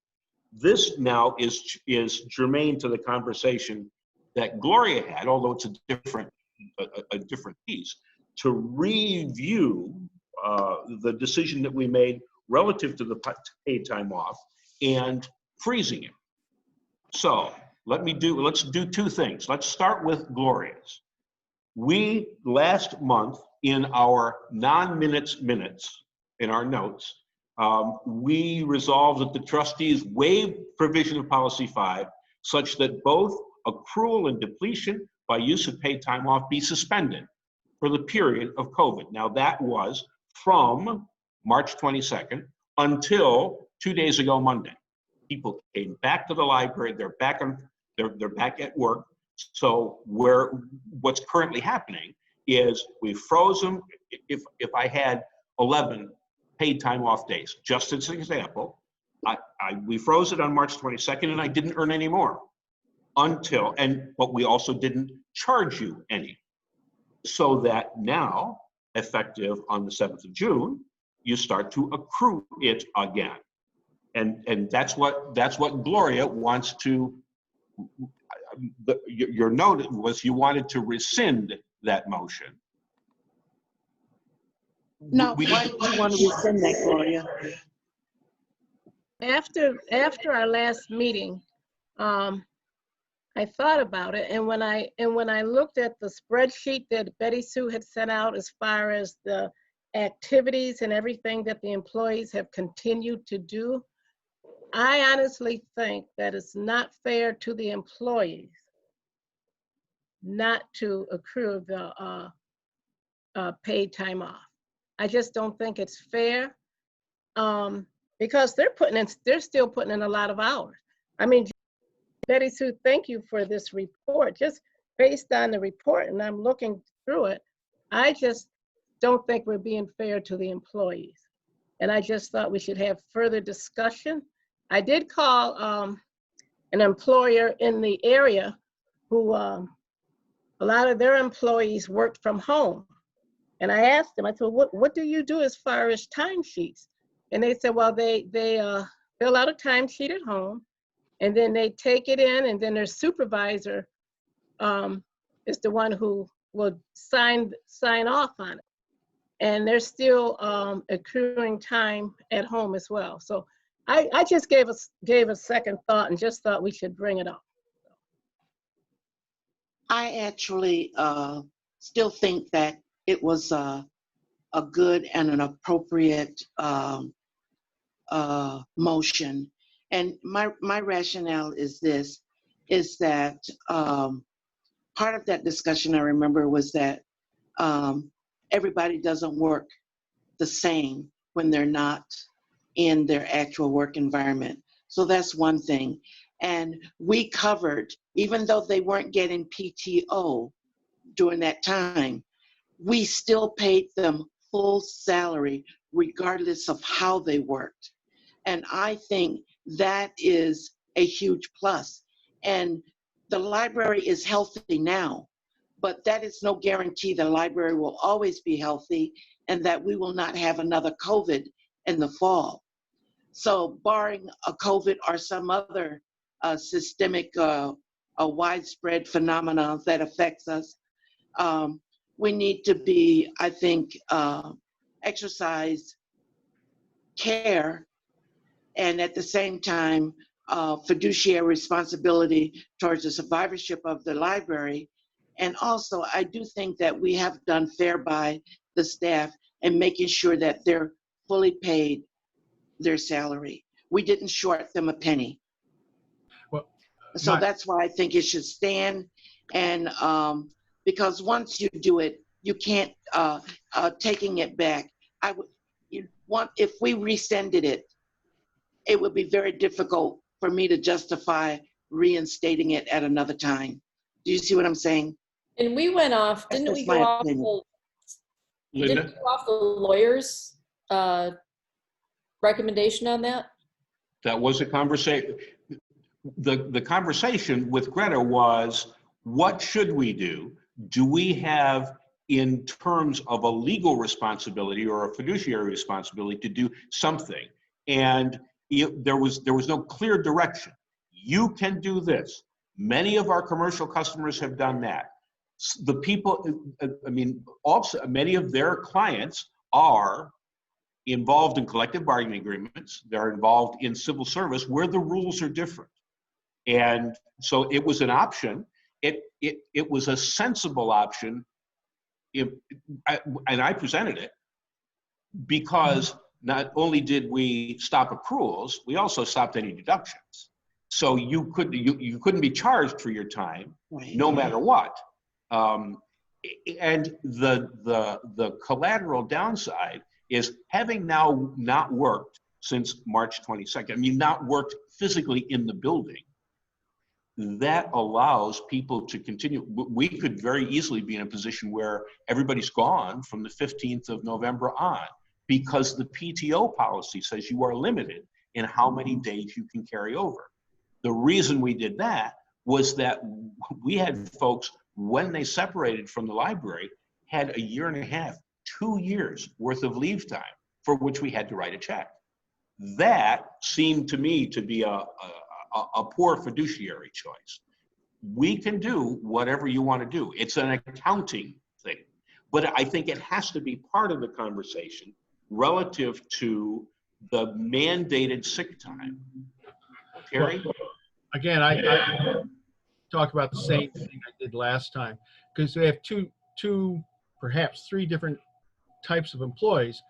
This now is germane to the conversation that Gloria had, although it's a different piece, to review the decision that we made relative to the paid time off and freezing it. So let's do two things. Let's start with Gloria's. We, last month, in our minutes in our notes, we resolved that the trustees waive provision of policy 5 such that both accrual and depletion by use of paid time off be suspended for the period of COVID. Now that was from March 22nd until 2 days ago, Monday. People came back to the library, they're back at work. So what's currently happening is we froze them. If I had 11 paid time off days, just as an example, we froze it on March 22nd and I didn't earn any more but we also didn't charge you any. So that now, effective on the 7th of June, you start to accrue it again. And that's what Gloria wants to, your note was you wanted to rescind that motion. No, why do you want to rescind that, Gloria? After our last meeting, I thought about it, and when I looked at the spreadsheet that Betty Sue had sent out as far as the activities and everything that the employees have continued to do, I honestly think that it's not fair to the employees not to accrue the paid time off. I just don't think it's fair because they're still putting in a lot of hours. I mean, Betty Sue, thank you for this report. Just based on the report, and I'm looking through it, I just don't think we're being fair to the employees. And I just thought we should have further discussion. I did call an employer in the area who a lot of their employees worked from home. And I asked them, I said, what do you do as far as timesheets? And they said, well, they fill out a timesheet at home, and then they take it in, and then their supervisor is the one who will sign off on it. And they're still accruing time at home as well. So I just gave a second thought and just thought we should bring it up. I actually still think that it was a good and an appropriate motion. And my rationale is this, is that part of that discussion I remember was that everybody doesn't work the same when they're not in their actual work environment. So that's one thing. And we covered, even though they weren't getting PTO during that time, we still paid them full salary regardless of how they worked. And I think that is a huge plus. And the library is healthy now, but that is no guarantee the library will always be healthy and that we will not have another COVID in the fall. So barring a COVID or some other systemic, a widespread phenomenon that affects us, we need to be, I think, exercise care and at the same time, fiduciary responsibility towards the survivorship of the library. And also, I do think that we have done fair by the staff and making sure that they're fully paid their salary. We didn't short them a penny. Well, so that's why I think it should stand. And because once you do it, you can't, taking it back, if we rescinded it, it would be very difficult for me to justify reinstating it at another time. Do you see what I'm saying? And we went off, didn't we go off the lawyer's recommendation on that? That was a conversation. The conversation with Greta was, what should we do? Do we have, in terms of a legal responsibility or a fiduciary responsibility, to do something? And there was no clear direction. You can do this. Many of our commercial customers have done that. The people, I mean, also many of their clients are involved in collective bargaining agreements. They're involved in civil service where the rules are different. And so it was an option. It was a sensible option. And I presented it because not only did we stop accruals, we also stopped any deductions. So you couldn't be charged for your time, no matter what. And the collateral downside is having now not worked since March 22nd. I mean, not worked physically in the building. That allows people to continue. We could very easily be in a position where everybody's gone from the 15th of November on, because the PTO policy says you are limited in how many days you can carry over. The reason we did that was that we had folks, when they separated from the library, had a year and a half, 2 years worth of leave time for which we had to write a check. That seemed to me to be a poor fiduciary choice. We can do whatever you want to do. It's an accounting thing. But I think it has to be part of the conversation relative to the mandated sick time. Terry? Again, I talk about the same thing I did last time, because we have two, perhaps three different types of employees.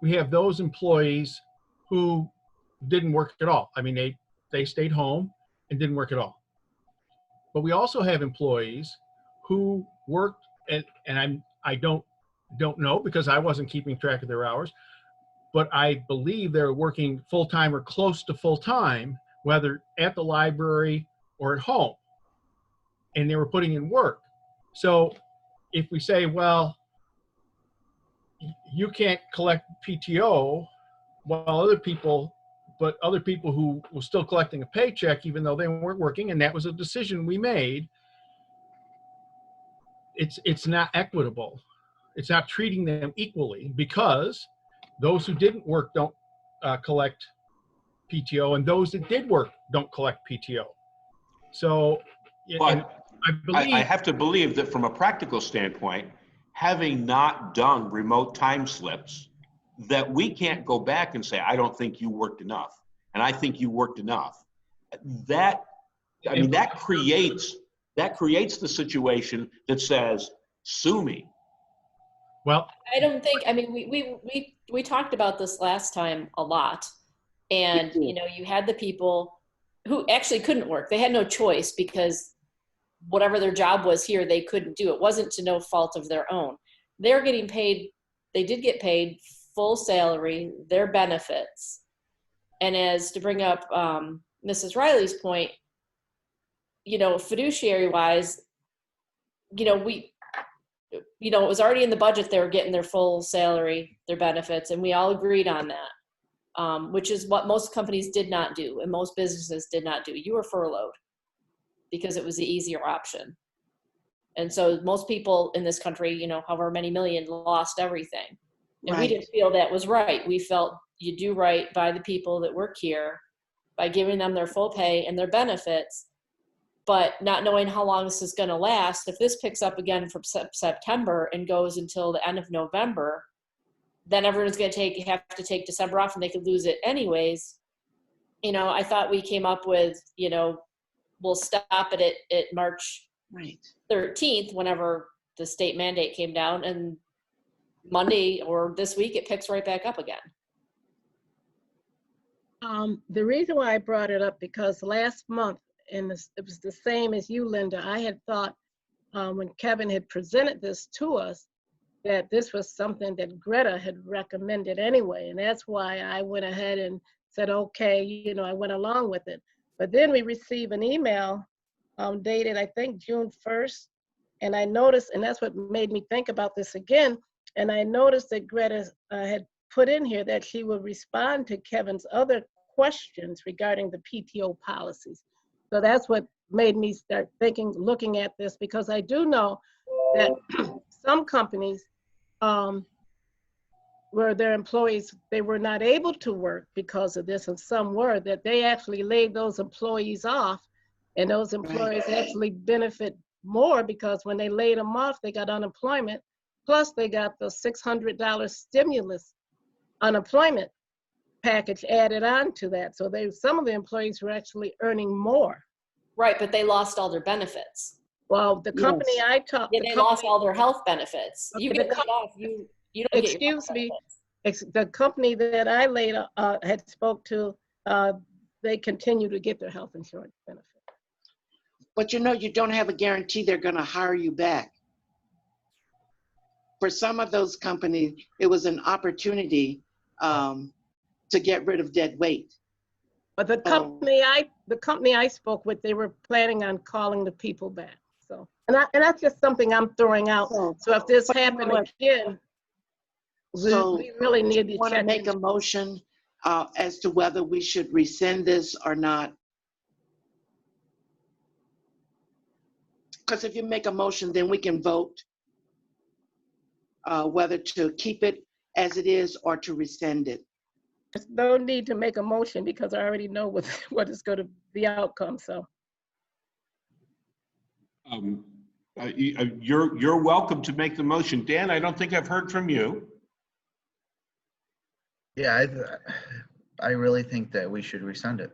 We have those employees who didn't work at all. I mean, they stayed home and didn't work at all. But we also have employees who worked, and I don't know because I wasn't keeping track of their hours, but I believe they're working full-time or close to full-time, whether at the library or at home, and they were putting in work. So if we say, well, you can't collect PTO while other people who were still collecting a paycheck, even though they weren't working, and that was a decision we made, it's not equitable. It's not treating them equally, because those who didn't work don't collect PTO, and those that did work don't collect PTO. So, But I I have to believe that from a practical standpoint, having not done remote time slips, that we can't go back and say, I don't think you worked enough, and I think you worked enough. That creates the situation that says, sue me. Well, I don't think, I mean, we talked about this last time a lot. And, you know, you had the people who actually couldn't work. They had no choice because whatever their job was here, they couldn't do. It wasn't to no fault of their own. They're getting paid, they did get paid full salary, their benefits. And as to bring up Mrs. Riley's point, you know, fiduciary wise, you know, it was already in the budget. They were getting their full salary, their benefits, and we all agreed on that, which is what most companies did not do and most businesses did not do. You were furloughed because it was the easier option. And so most people in this country, you know, however many million, lost everything. And we didn't feel that was right. We felt you do right by the people that work here by giving them their full pay and their benefits, but not knowing how long this is going to last. If this picks up again from September and goes until the end of November, then everyone's going to have to take December off, and they could lose it anyways. You know, I thought we came up with, you know, we'll stop it at March 13th, whenever the state mandate came down, and Monday or this week it picks right back up again. The reason why I brought it up, because last month, and it was the same as you, Linda, I had thought when Kevin had presented this to us, that this was something that Greta had recommended anyway. And that's why I went ahead and said, okay, you know, I went along with it. But then we received an email dated, I think, June 1st. And I noticed, and that's what made me think about this again. And I noticed that Greta had put in here that she would respond to Kevin's other questions regarding the PTO policies. So that's what made me start thinking, looking at this, because I do know that some companies where their employees, they were not able to work because of this, and some were, that they actually laid those employees off, and those employees actually benefit more because when they laid them off, they got unemployment, plus they got the $600 stimulus unemployment package added on to that. So some of the employees were actually earning more. Right, but they lost all their benefits. Well, the company Yes. I talked, Yeah, they lost all their health benefits. You Okay, get the laid off, you don't get your health excuse me, benefits. the company that I had spoke to, they continue to get their health insurance benefit. But you know, you don't have a guarantee they're going to hire you back. For some of those companies, it was an opportunity to get rid of dead weight. But the company I spoke with, they were planning on calling the people back. So, and that's just something I'm throwing out. So if this But you know happened what? again, we really need to Want to check. make a motion as to whether we should rescind this or not? Because if you make a motion, then we can vote whether to keep it as it is or to rescind it. There's no need to make a motion because I already know what is going to be the outcome. So. You're welcome to make the motion. Dan, I don't think I've heard from you. Yeah, I really think that we should rescind it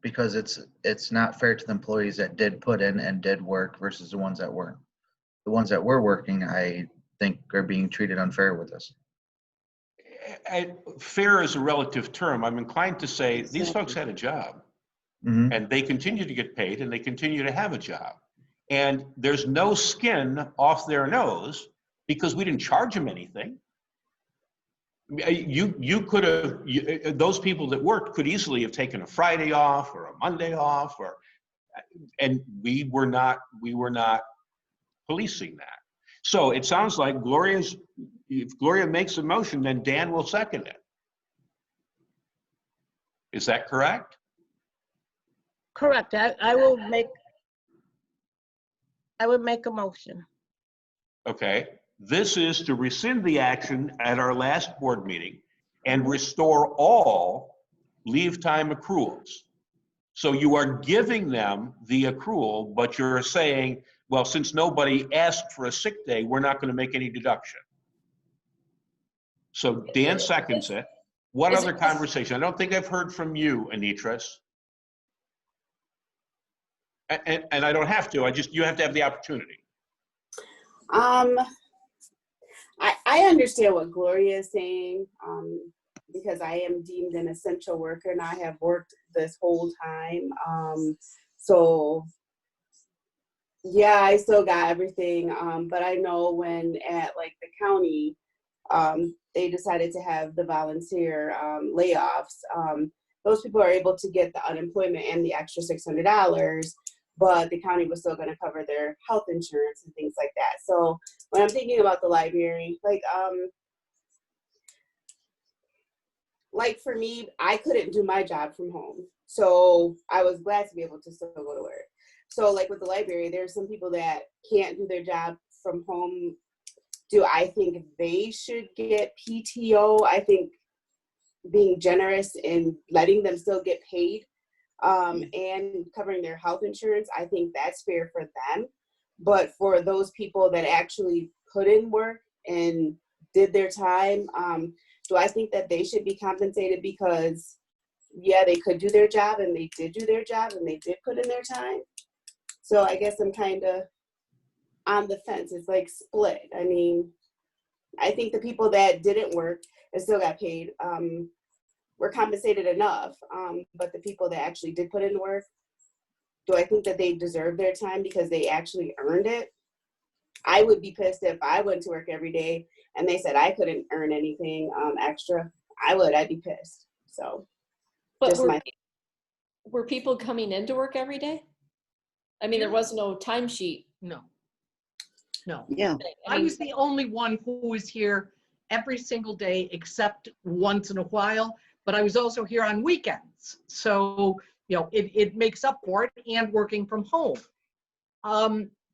because it's not fair to the employees that did put in and did work versus the ones that weren't. The ones that were working, I think, are being treated unfair with this. Fair is a relative term. I'm inclined to say these folks had a job and they continue to get paid and they continue to have a job. And there's no skin off their nose because we didn't charge them anything. You could have, those people that worked could easily have taken a Friday off or a Monday off, and we were not policing that. So it sounds like if Gloria makes a motion, then Dan will second it. Is that correct? Correct. I would make a motion. Okay. This is to rescind the action at our last board meeting and restore all leave time accruals. So you are giving them the accrual, but you're saying, well, since nobody asked for a sick day, we're not going to make any deduction. So Dan seconds it. What other conversation? I don't think I've heard from you, Anitras. And I don't have to, you have to have the opportunity. I understand what Gloria is saying, because I am deemed an essential worker and I have worked this whole time. So yeah, I still got everything. But I know when at like the county, they decided to have the volunteer layoffs, those people are able to get the unemployment and the extra $600, but the county was still going to cover their health insurance and things like that. So when I'm thinking about the library, like for me, I couldn't do my job from home. So I was glad to be able to still go to work. So like with the library, there's some people that can't do their job from home. Do I think they should get PTO? I think being generous in letting them still get paid and covering their health insurance, I think that's fair for them. But for those people that actually put in work and did their time, do I think that they should be compensated because, yeah, they could do their job and they did do their job and they did put in their time? So I guess I'm kind of on the fence. It's like split. I mean, I think the people that didn't work and still got paid were compensated enough, but the people that actually did put in work, do I think that they deserve their time because they actually earned it? I would be pissed if I went to work every day and they said I couldn't earn anything extra. I'd be pissed. So, but were people coming into work every day? I mean, there was no timesheet. No. Yeah. I was the only one who was here every single day except once in a while, but I was also here on weekends. So, you know, it makes up for it, and working from home.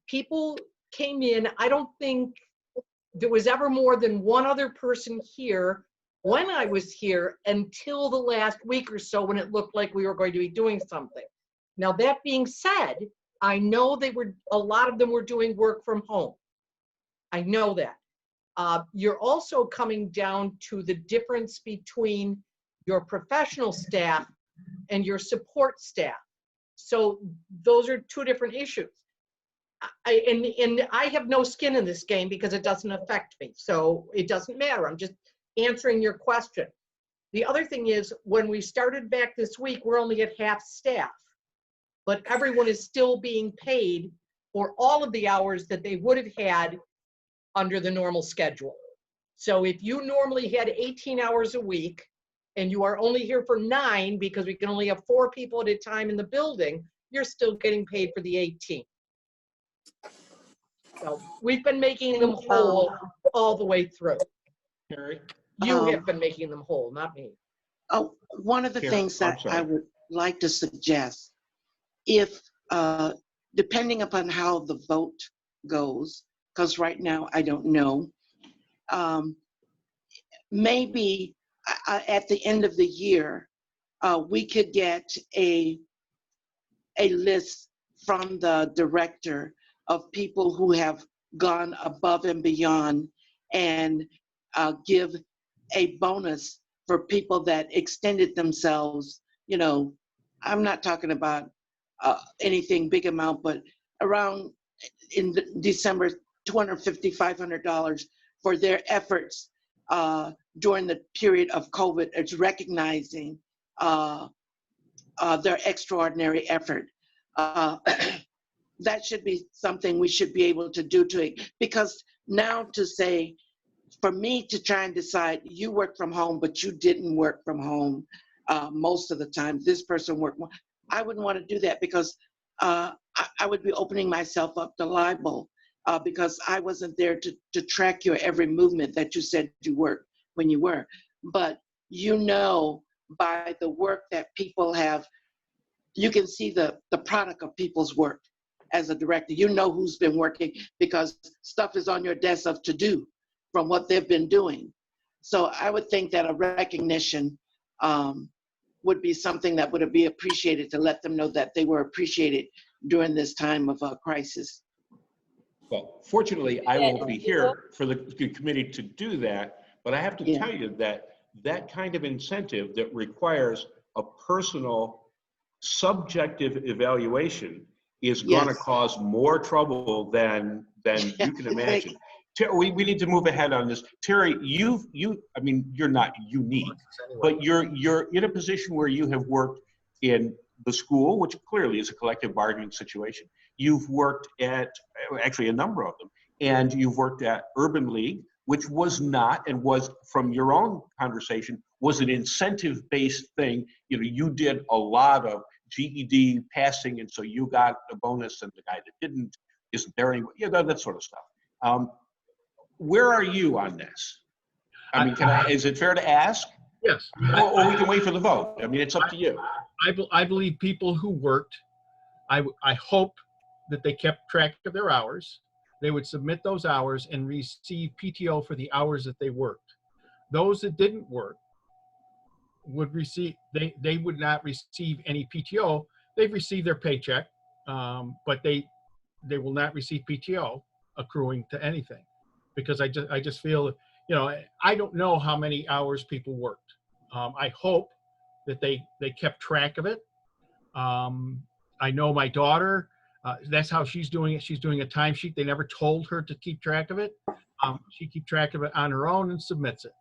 People came in. I don't think there was ever more than one other person here when I was here until the last week or so when it looked like we were going to be doing something. Now, that being said, I know a lot of them were doing work from home. I know that. You're also coming down to the difference between your professional staff and your support staff. So those are two different issues. And I have no skin in this game because it doesn't affect me. So it doesn't matter. I'm just answering your question. The other thing is, when we started back this week, we're only at half staff, but everyone is still being paid for all of the hours that they would have had under the normal schedule. So if you normally had 18 hours a week and you are only here for 9 because we can only have 4 people at a time in the building, you're still getting paid for the 18. So we've been making them whole all the way through. Carrie? You have been making them whole, not me. Oh, one of the Karen, things that I'm sorry. I would like to suggest, if, depending upon how the vote goes, because right now I don't know, maybe at the end of the year, we could get a list from the director of people who have gone above and beyond, and give a bonus for people that extended themselves. You know, I'm not talking about anything big amount, but around in December, $250, $500 for their efforts during the period of COVID. It's recognizing their extraordinary effort. That should be something we should be able to do to it, because now to say, for me to try and decide, you work from home, but you didn't work from home most of the time, this person worked more, I wouldn't want to do that, because I would be opening myself up to libel, because I wasn't there to track your every movement that you said you worked when you were. But you know, by the work that people have, you can see the product of people's work as a director. You know who's been working, because stuff is on your desk of to do from what they've been doing. So I would think that a recognition would be something that would be appreciated, to let them know that they were appreciated during this time of crisis. Well, fortunately, I won't be here for the committee to do that, but I have to tell you that that kind of incentive that requires a personal, subjective evaluation is going to cause more trouble than you can imagine. We need to move ahead on this. Terry, I mean, you're not unique, but you're in a position where you have worked in the school, which clearly is a collective bargaining situation. You've worked at, actually a number of them, and you've worked at Urban League, which was not, and was, from your own conversation, was an incentive-based thing. You know, you did a lot of GED passing, and so you got a bonus, and the guy that didn't isn't there anymore. Yeah, that sort of stuff. Where are you on this? I mean, is it fair to ask? Yes. Or we can wait for the vote. I mean, it's up to you. I believe people who worked, I hope that they kept track of their hours. They would submit those hours and receive PTO for the hours that they worked. Those that didn't work would receive, they would not receive any PTO. They've received their paycheck, but they will not receive PTO accruing to anything, because I just feel, you know, I don't know how many hours people worked. I hope that they kept track of it. I know my daughter, that's how she's doing it. She's doing a timesheet. They never told her to keep track of it. She keeps track of it on her own and submits it.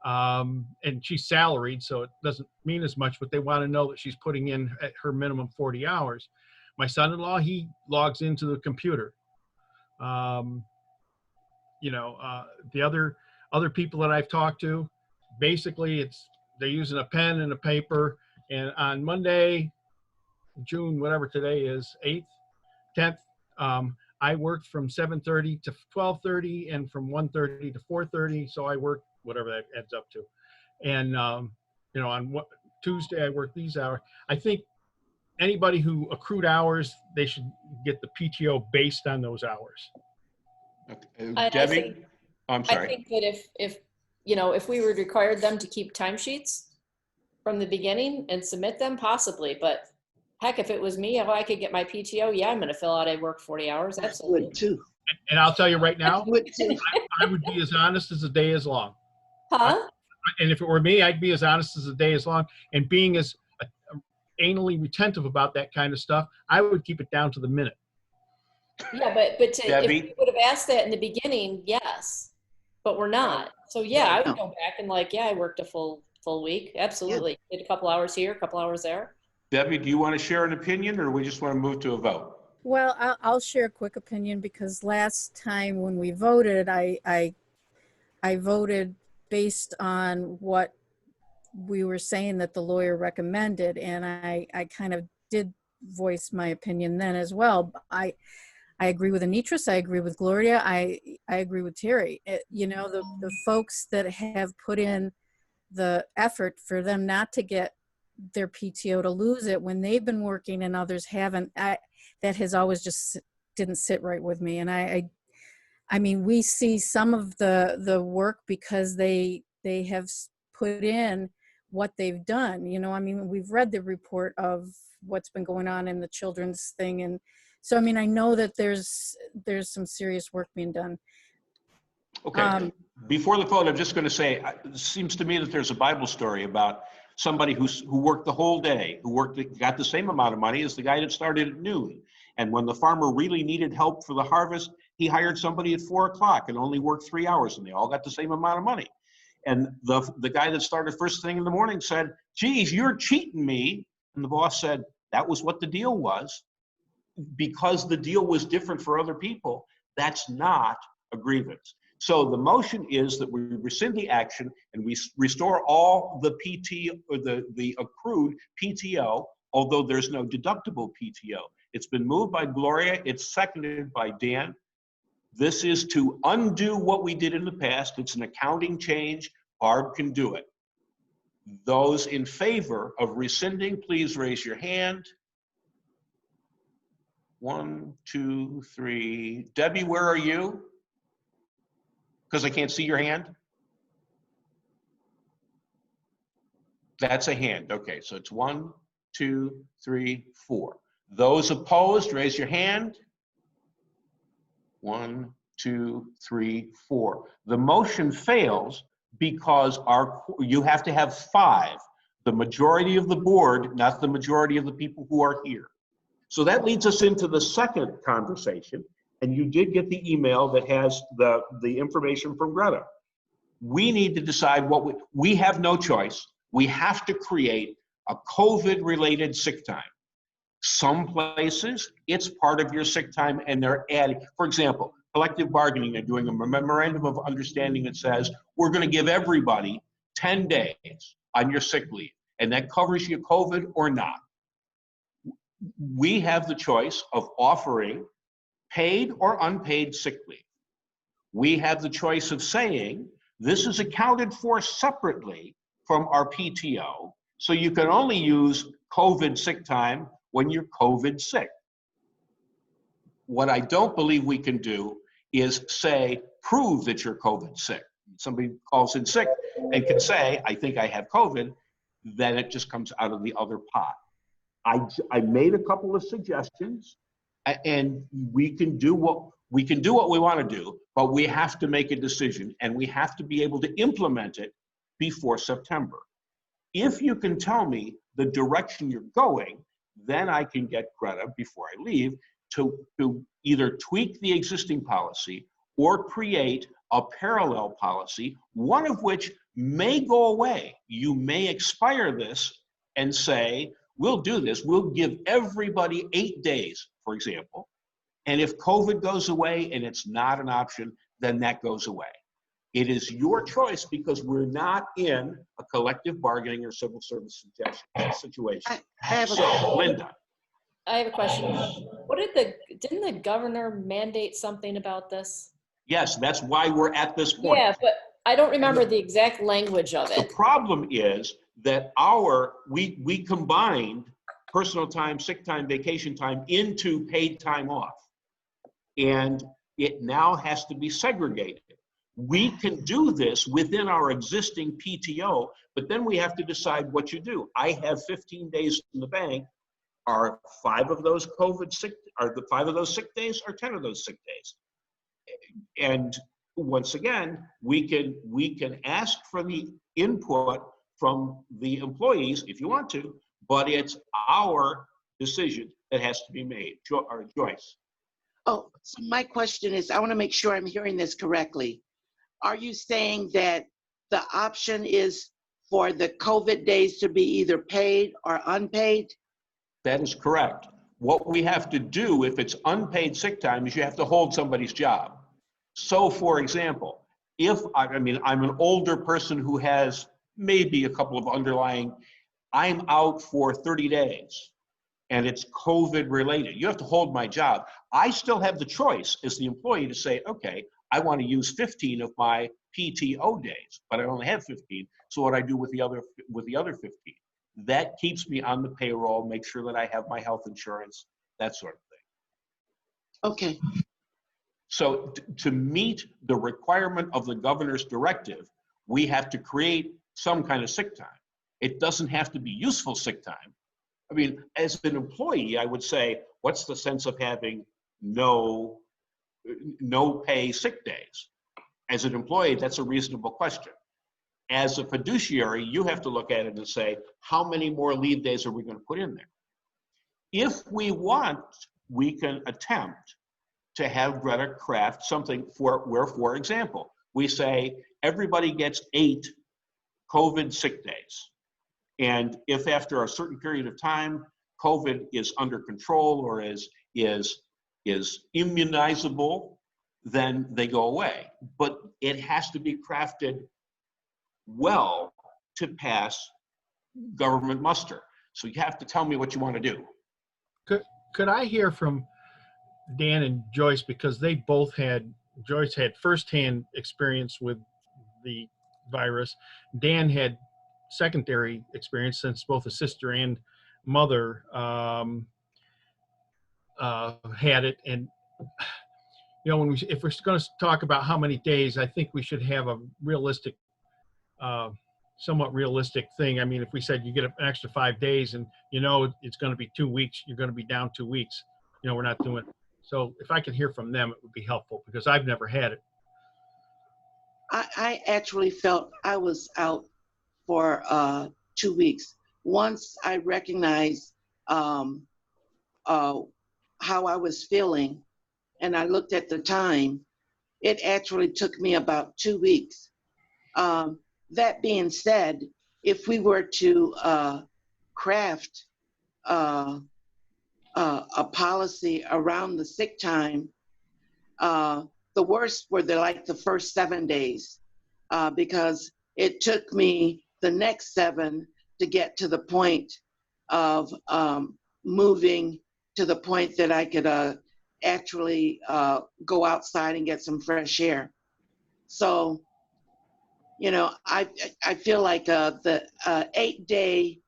And she's salaried, so it doesn't mean as much, but they want to know that she's putting in at her minimum 40 hours. My son-in-law, he logs into the computer. You know, the other people that I've talked to, basically they're using a pen and a paper, and on Monday, June, whatever today is, 8th, 10th, I worked from 7:30 to 12:30 and from 1:30 to 4:30. So I worked whatever that adds up to. And, you know, on Tuesday, I worked these hours. I think anybody who accrued hours, they should get the PTO based on those hours. Debbie? I'm sorry. I think that if you know, if we would require them to keep timesheets from the beginning and submit them, possibly, but heck, if it was me, if I could get my PTO, yeah, I'm going to fill out I work 40 hours. Absolutely. Would too. And I'll tell you right now, Would too. I would be as honest as the day is long. Huh? And if it were me, I'd be as honest as the day is long. And being as anally retentive about that kind of stuff, I would keep it down to the minute. Yeah, but if Debbie? we would have asked that in the beginning, yes, but we're not. So yeah, I would go back and like, yeah, I worked a full week. Absolutely. Did a couple hours here, a couple hours there. Debbie, do you want to share an opinion, or we just want to move to a vote? Well, I'll share a quick opinion because last time when we voted, I voted based on what we were saying that the lawyer recommended, and I kind of did voice my opinion then as well. I agree with Anitris, I agree with Gloria, I agree with Terry. You know, the folks that have put in the effort for them not to get their PTO to lose it when they've been working and others haven't, that has always just didn't sit right with me. And I mean, we see some of the work because they have put in what they've done. You know, I mean, we've read the report of what's been going on in the children's thing. And so, I mean, I know that there's some serious work being done. Okay, before the vote, I'm just going to say, it seems to me that there's a Bible story about somebody who worked the whole day, got the same amount of money as the guy that started at noon. And when the farmer really needed help for the harvest, he hired somebody at 4 o'clock and only worked 3 hours, and they all got the same amount of money. And the guy that started first thing in the morning said, geez, you're cheating me. And the boss said, that was what the deal was. Because the deal was different for other people, that's not a grievance. So the motion is that we rescind the action and we restore all the PT or the accrued PTO, although there's no deductible PTO. It's been moved by Gloria, it's seconded by Dan. This is to undo what we did in the past. It's an accounting change. Barb can do it. Those in favor of rescinding, please raise your hand. 1, 2, 3. Debbie, where are you? Because I can't see your hand. That's a hand. Okay, so it's 1, 2, 3, 4. Those opposed, raise your hand. 1, 2, 3, 4. The motion fails because you have to have 5. The majority of the board, not the majority of the people who are here. So that leads us into the second conversation. And you did get the email that has the information from Greta. We need to decide we have no choice. We have to create a COVID-related sick time. Some places, it's part of your sick time and they're adding, for example, collective bargaining, they're doing a memorandum of understanding that says, we're gonna give everybody 10 days on your sick leave, and that covers your COVID or not. We have the choice of offering paid or unpaid sick leave. We have the choice of saying, this is accounted for separately from our PTO, so you can only use COVID sick time when you're COVID sick. What I don't believe we can do is say, prove that you're COVID sick. Somebody calls in sick and can say, I think I have COVID, then it just comes out of the other pot. I made a couple of suggestions, and we can do what we want to do, but we have to make a decision and we have to be able to implement it before September. If you can tell me the direction you're going, then I can get Greta before I leave to either tweak the existing policy or create a parallel policy, one of which may go away. You may expire this and say, we'll do this. We'll give everybody 8 days, for example. And if COVID goes away and it's not an option, then that goes away. It is your choice because we're not in a collective bargaining or civil service situation. I have a So, Linda. I have a question. Didn't the governor mandate something about this? Yes, that's why we're at this point. Yeah, but I don't remember the exact language of The it. problem is that we combined personal time, sick time, vacation time into paid time off. And it now has to be segregated. We can do this within our existing PTO, but then we have to decide what you do. I have 15 days in the bank. Are 5 of those sick days or 10 of those sick days? And once again, we can ask for the input from the employees if you want to, but it's our decision that has to be made. Joyce. Oh, so my question is, I want to make sure I'm hearing this correctly. Are you saying that the option is for the COVID days to be either paid or unpaid? That is correct. What we have to do if it's unpaid sick time is you have to hold somebody's job. So for example, if I'm an older person who has maybe a couple of underlying, I'm out for 30 days and it's COVID related. You have to hold my job. I still have the choice as the employee to say, okay, I want to use 15 of my PTO days, but I only have 15. So what I do with the other 15, that keeps me on the payroll, make sure that I have my health insurance, that sort of thing. Okay. So to meet the requirement of the governor's directive, we have to create some kind of sick time. It doesn't have to be useful sick time. I mean, as an employee, I would say, what's the sense of having no pay sick days? As an employee, that's a reasonable question. As a fiduciary, you have to look at it and say, how many more leave days are we going to put in there? If we want, we can attempt to have Greta craft something where, for example, we say everybody gets 8 COVID sick days. And if after a certain period of time, COVID is under control or is immunizable, then they go away. But it has to be crafted well to pass government muster. So you have to tell me what you want to do. Could I hear from Dan and Joyce, because they both Joyce had firsthand experience with the virus. Dan had secondary experience since both his sister and mother had it. And if we're going to talk about how many days, I think we should have a realistic, somewhat realistic thing. I mean, if we said you get an extra 5 days and it's going to be 2 weeks, you're going to be down 2 weeks. We're not doing it. So if I could hear from them, it would be helpful because I've never had it. I actually felt I was out for 2 weeks. Once I recognized how I was feeling and I looked at the time, it actually took me about 2 weeks. That being said, if we were to craft a policy around the sick time, the worst were the first 7 days, because it took me the next 7 to get to the point of moving to the point that I could actually go outside and get some fresh air. So, I feel like the 8-day,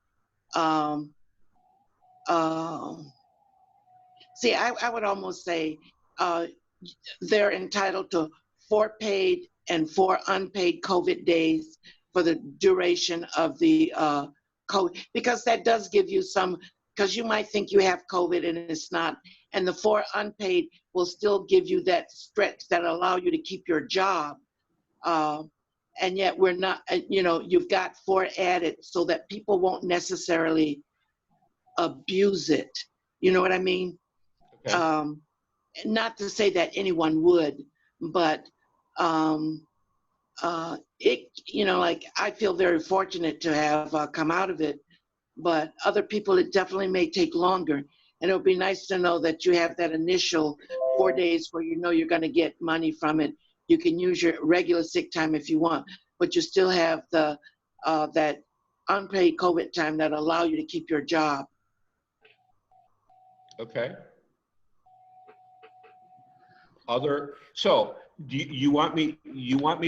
see, I would almost say they're entitled to 4 paid and 4 unpaid COVID days for the duration of the COVID, because that does give you some, because you might think you have COVID and it's not, and the 4 unpaid will still give you that stretch that allow you to keep your job. And yet we're not, you've got 4 added so that people won't necessarily abuse it. You know what I mean? Okay. Not to say that anyone would, but I feel very fortunate to have come out of it, but other people, it definitely may take longer. And it would be nice to know that you have that initial 4 days where you're going to get money from it. You can use your regular sick time if you want, but you still have the that unpaid COVID time that allow you to keep your job. Okay. So do you want me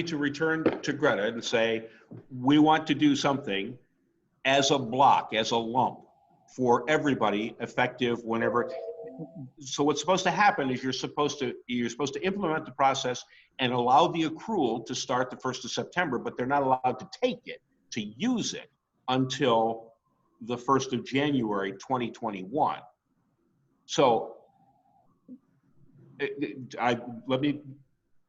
to return to Greta and say, we want to do something as a block, as a lump for everybody effective whenever. So what's supposed to happen is you're supposed to implement the process and allow the accrual to start the 1st of September, but they're not allowed to take it, to use it until the 1st of January, 2021. So let me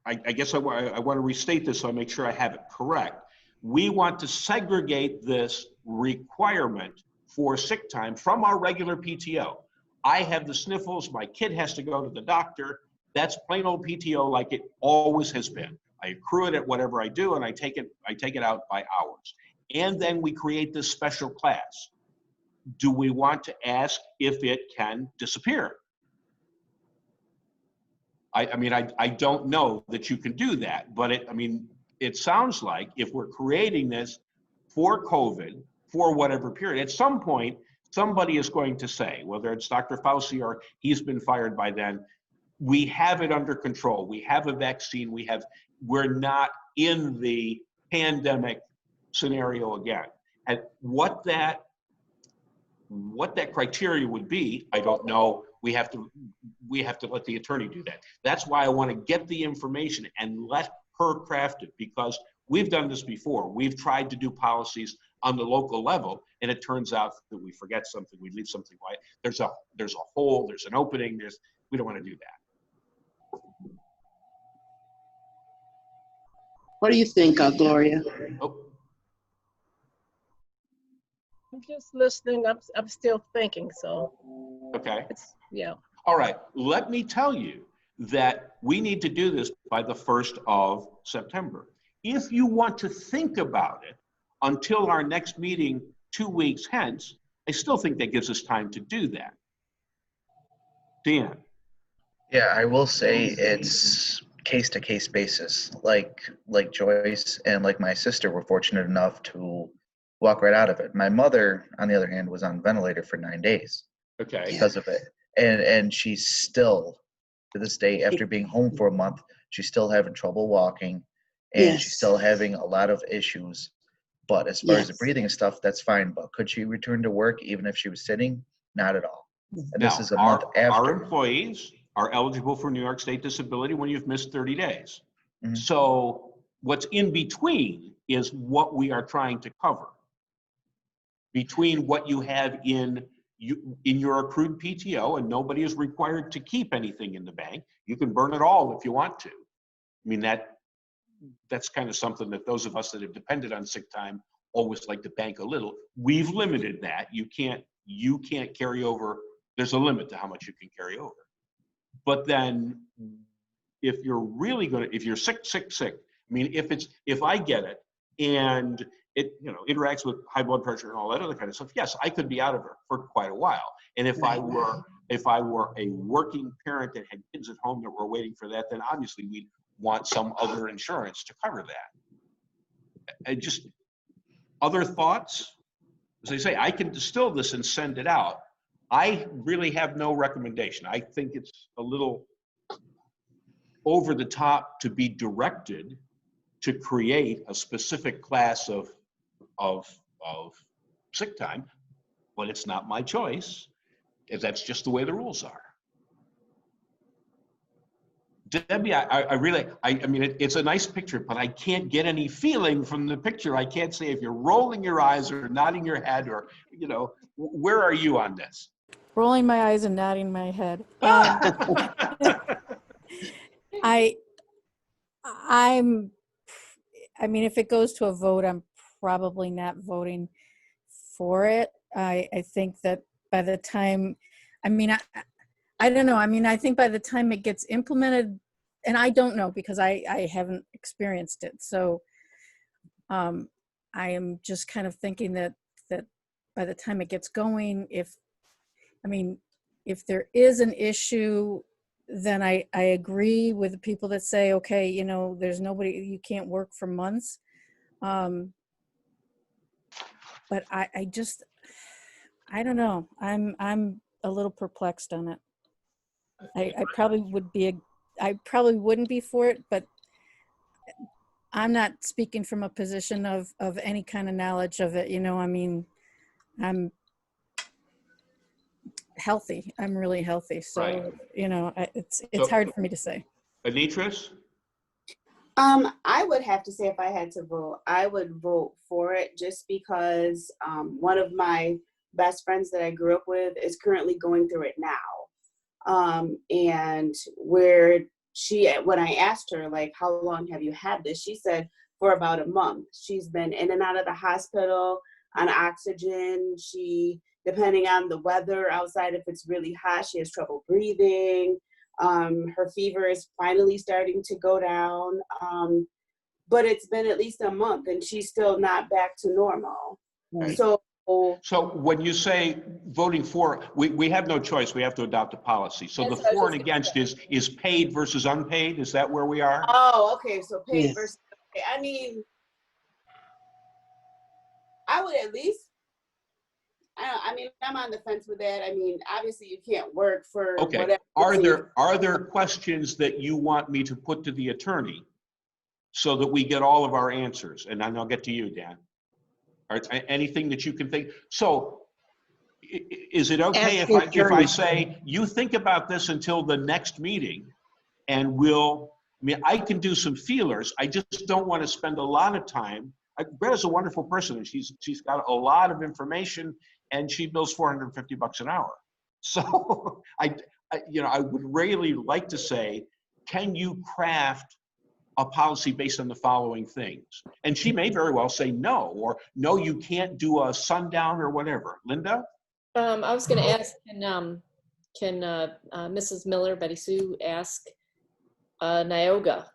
I guess I want to restate this so I make sure I have it correct. We want to segregate this requirement for sick time from our regular PTO. I have the sniffles, my kid has to go to the doctor. That's plain old PTO like it always has been. I accrue it at whatever I do, and I take it out by hours. And then we create this special class. Do we want to ask if it can disappear? I mean, I don't know that you can do that, but it sounds like if we're creating this for COVID, for whatever period, at some point, somebody is going to say, whether it's Dr. Fauci or he's been fired by then, we have it under control. We have a vaccine. We're not in the pandemic scenario again. And what that criteria would be, I don't know. We have to let the attorney do that. That's why I want to get the information and let her craft it, because we've done this before. We've tried to do policies on the local level, and it turns out that we forget something, we leave something white. There's a hole, there's an opening, we don't want to do that. What do you think, Gloria? Oh, I'm just listening. I'm still thinking, so okay. yeah. All right, let me tell you that we need to do this by the 1st of September. If you want to think about it until our next meeting 2 weeks hence, I still think that gives us time to do that. Dan? Yeah, I will say it's case to case basis. Like Joyce and like my sister were fortunate enough to walk right out of it. My mother, on the other hand, was on a ventilator for 9 days Okay. because of it. And she's still, to this day, after being home for a month, she's still having trouble walking, and she's still having a lot of issues. But as far as the breathing and stuff, that's fine. But could she return to work even if she was sitting? Not at all. And Now, this is a month after. Our employees are eligible for New York State disability when you've missed 30 days. Mhm. So what's in between is what we are trying to cover. Between what you have in your accrued PTO, and nobody is required to keep anything in the bank. You can burn it all if you want to. I mean, that's kind of something that those of us that have depended on sick time always like to bank a little. We've limited that. You can't carry over. There's a limit to how much you can carry over. But then if you're sick, I mean, if I get it and it interacts with high blood pressure and all that other kind of stuff, yes, I could be out of it for quite a while. And if I were a working parent that had kids at home that were waiting for that, then obviously we'd want some other insurance to cover that. Just other thoughts? As I say, I can distill this and send it out. I really have no recommendation. I think it's a little over the top to be directed to create a specific class of sick time, but it's not my choice. If that's just the way the rules are. Debbie, I mean, it's a nice picture, but I can't get any feeling from the picture. I can't say if you're rolling your eyes or nodding your head or, where are you on this? Rolling my eyes and nodding my head. I mean, if it goes to a vote, I'm probably not voting for it. I think that by the time, I don't know. I mean, I think by the time it gets implemented, and I don't know because I haven't experienced it. So I am just kind of thinking that by the time it gets going, if there is an issue, then I agree with the people that say, okay, there's nobody, you can't work for months. But I don't know. I'm a little perplexed on it. I probably wouldn't be for it, but I'm not speaking from a position of any kind of knowledge of it. I'm healthy. I'm really healthy. So, Right. It's hard for me to say. Anitris? I would have to say if I had to vote, I would vote for it just because one of my best friends that I grew up with is currently going through it now. And where when I asked her, like, how long have you had this? She said for about a month. She's been in and out of the hospital on oxygen. Depending on the weather outside, if it's really hot, she has trouble breathing. Her fever is finally starting to go down. But it's been at least a month and she's still not back to normal. Right. So when you say voting for, we have no choice. We have to adopt a policy. So the That's what I was for and just against is paid versus unpaid. Is that where we are? oh, okay. So paid Yes. versus okay. I mean, I would at least. I mean, I'm on the fence with that. I mean, obviously, you can't work for Okay. whatever. Are there questions that you want me to put to the attorney so that we get all of our answers? And then I'll get to you, Dan. Anything that you can think. So is it okay Ask if the I attorney. say, you think about this until the next meeting and I can do some feelers. I just don't want to spend a lot of time. Greta's a wonderful person and she's got a lot of information and she bills $450 an hour. So I would really like to say, can you craft a policy based on the following things? And she may very well say no, or no, you can't do a sundown or whatever. Linda? I was going to ask, can Mrs. Miller, Betty Sue, ask Niagara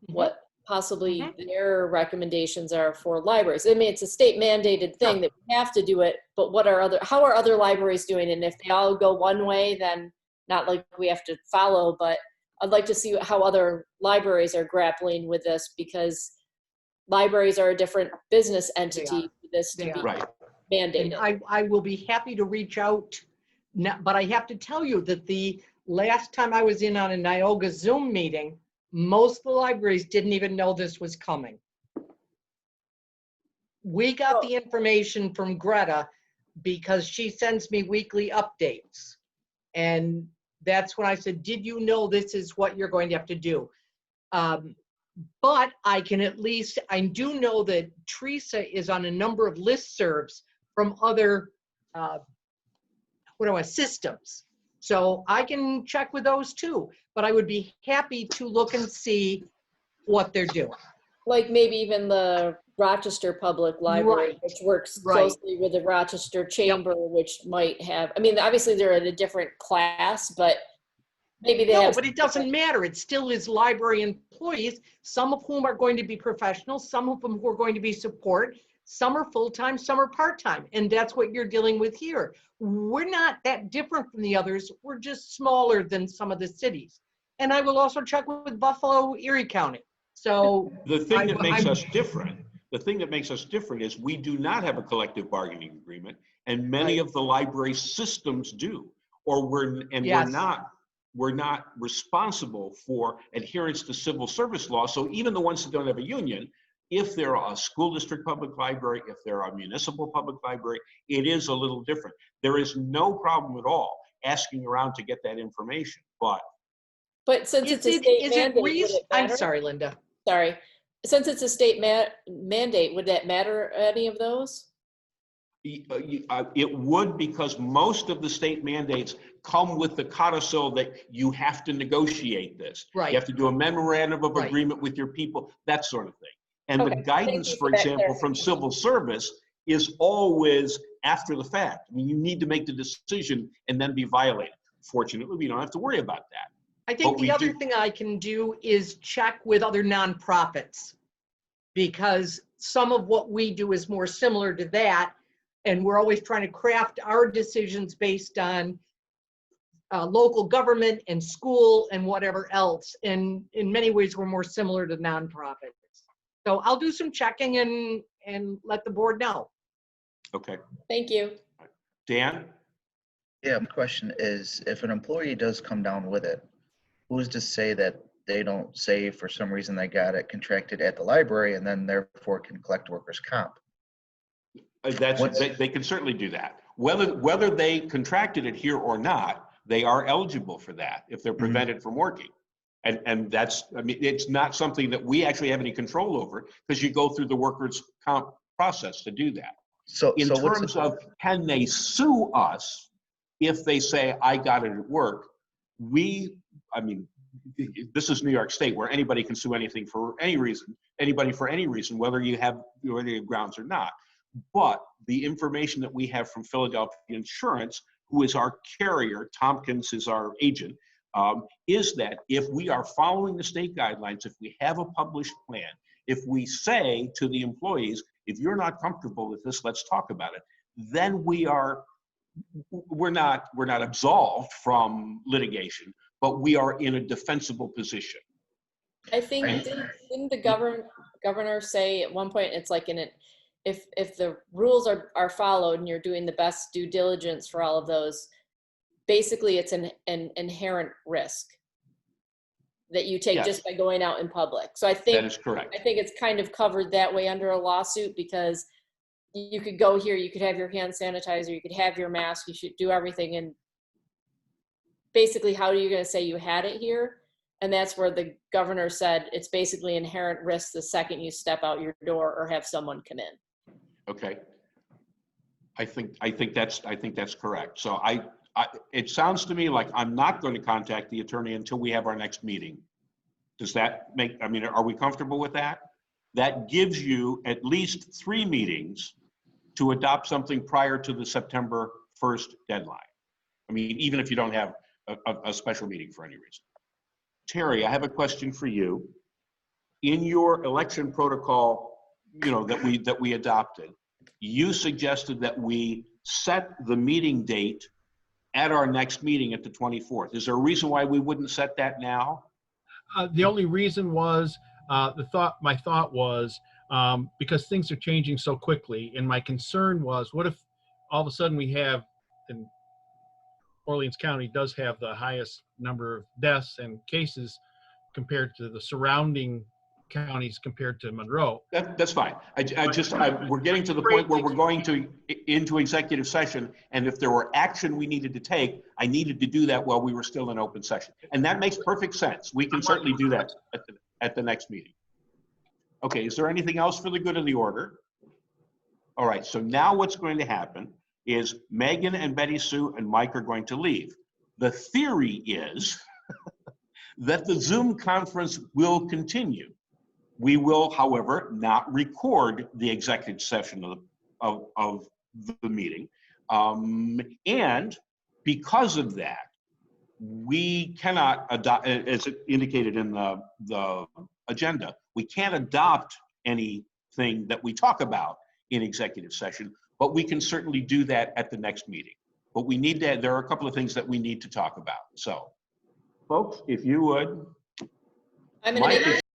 what possibly their recommendations are for libraries? I mean, it's a state mandated thing that we have to do it, but how are other libraries doing? And if they all go one way, then not like we have to follow, but I'd like to see how other libraries are grappling with this, because libraries are a different business entity for this to be Right. mandated. And I will be happy to reach out, but I have to tell you that the last time I was in on a Niagara Zoom meeting, most of the libraries didn't even know this was coming. We got the information from Greta because she sends me weekly updates. And that's when I said, did you know this is what you're going to have to do? But I can I do know that Teresa is on a number of listservs from other systems. So I can check with those too, but I would be happy to look and see what they're doing. Like maybe even the Rochester Public Library, Right. which works Right. closely with the Rochester Chamber, which might have, I mean, obviously they're in a different class, but maybe they No, have. but it doesn't matter. It still is library employees, some of whom are going to be professionals, some of them who are going to be support, some are full-time, some are part-time. And that's what you're dealing with here. We're not that different from the others. We're just smaller than some of the cities. And I will also check with Buffalo, Erie County. So The thing that makes us different is we do not have a collective bargaining agreement, and many of the library systems do, or we're not responsible for adherence to civil service law. So even the ones that don't have a union, if they're a school district public library, if they're a municipal public library, it is a little different. There is no problem at all asking around to get that information, but Since it's a state mandate, would it I'm matter? sorry, Linda. Sorry. Since it's a state mandate, would that matter, any of those? it would, because most of the state mandates come with the codicil that you have to negotiate this. Right. You have to do a memorandum of Right. agreement with your people, that sort of thing. And Okay, the guidance, thank you for for that example, from civil service is always after the fact. I mean, you need to make the decision and then be violated. Fortunately, we don't have to worry about that. I think But the we other do- thing I can do is check with other nonprofits, because some of what we do is more similar to that. And we're always trying to craft our decisions based on local government and school and whatever else. And in many ways, we're more similar to nonprofits. So I'll do some checking and let the board know. Okay, Thank you. Dan? Yeah, my question is, if an employee does come down with it, who's to say that they don't say for some reason they got it contracted at the library and then therefore can collect workers' comp? They can certainly do that. Whether they contracted it here or not, they are eligible for that if they're prevented from working. And that's, I mean, it's not something that we actually have any control over, because you go through the workers' comp process to do that. So In what's terms of, can they sue us if they say, I got it at work? this is New York State, where anybody can sue anything for any reason, anybody for any reason, whether you have grounds or not. But the information that we have from Philadelphia Insurance, who is our carrier, Tompkins is our agent, is that if we are following the state guidelines, if we have a published plan, if we say to the employees, if you're not comfortable with this, let's talk about it, then we're not absolved from litigation, but we are in a defensible position. I think, Right. didn't the governor say at one point, it's like if the rules are followed and you're doing the best due diligence for all of those, basically it's an inherent risk that you take Yes. just by going out in public. So I That think, is correct. I think it's kind of covered that way under a lawsuit, because you could go here, you could have your hand sanitizer, you could have your mask, you should do everything. And basically, how are you going to say you had it here? And that's where the governor said it's basically inherent risk the second you step out your door or have someone come in. Okay. I think that's correct. So it sounds to me like I'm not going to contact the attorney until we have our next meeting. Does that make, I mean, are we comfortable with that? That gives you at least 3 meetings to adopt something prior to the September 1st deadline. I mean, even if you don't have a special meeting for any reason. Terry, I have a question for you. In your election protocol, that we adopted, you suggested that we set the meeting date at our next meeting at the 24th. Is there a reason why we wouldn't set that now? The only reason was, my thought was, because things are changing so quickly, and my concern was, what if all of a sudden we have, and Orleans County does have the highest number of deaths and cases compared to the surrounding counties compared to Monroe. That's fine. We're getting to the point where we're going into executive session, and if there were action we needed to take, I needed to do that while we were still in open session. And that makes perfect sense. We can certainly do that at the next meeting. Okay, is there anything else for the good of the order? All right, so now what's going to happen is Megan and Betty Sue and Mike are going to leave. The theory is that the Zoom conference will continue. We will, however, not record the executive session of the meeting. And because of that, we cannot adopt, as indicated in the agenda, we can't adopt anything that we talk about in executive session, but we can certainly do that at the next meeting. But we need to, there are a couple of things that we need to talk about. So, folks, if you would. I'm going to make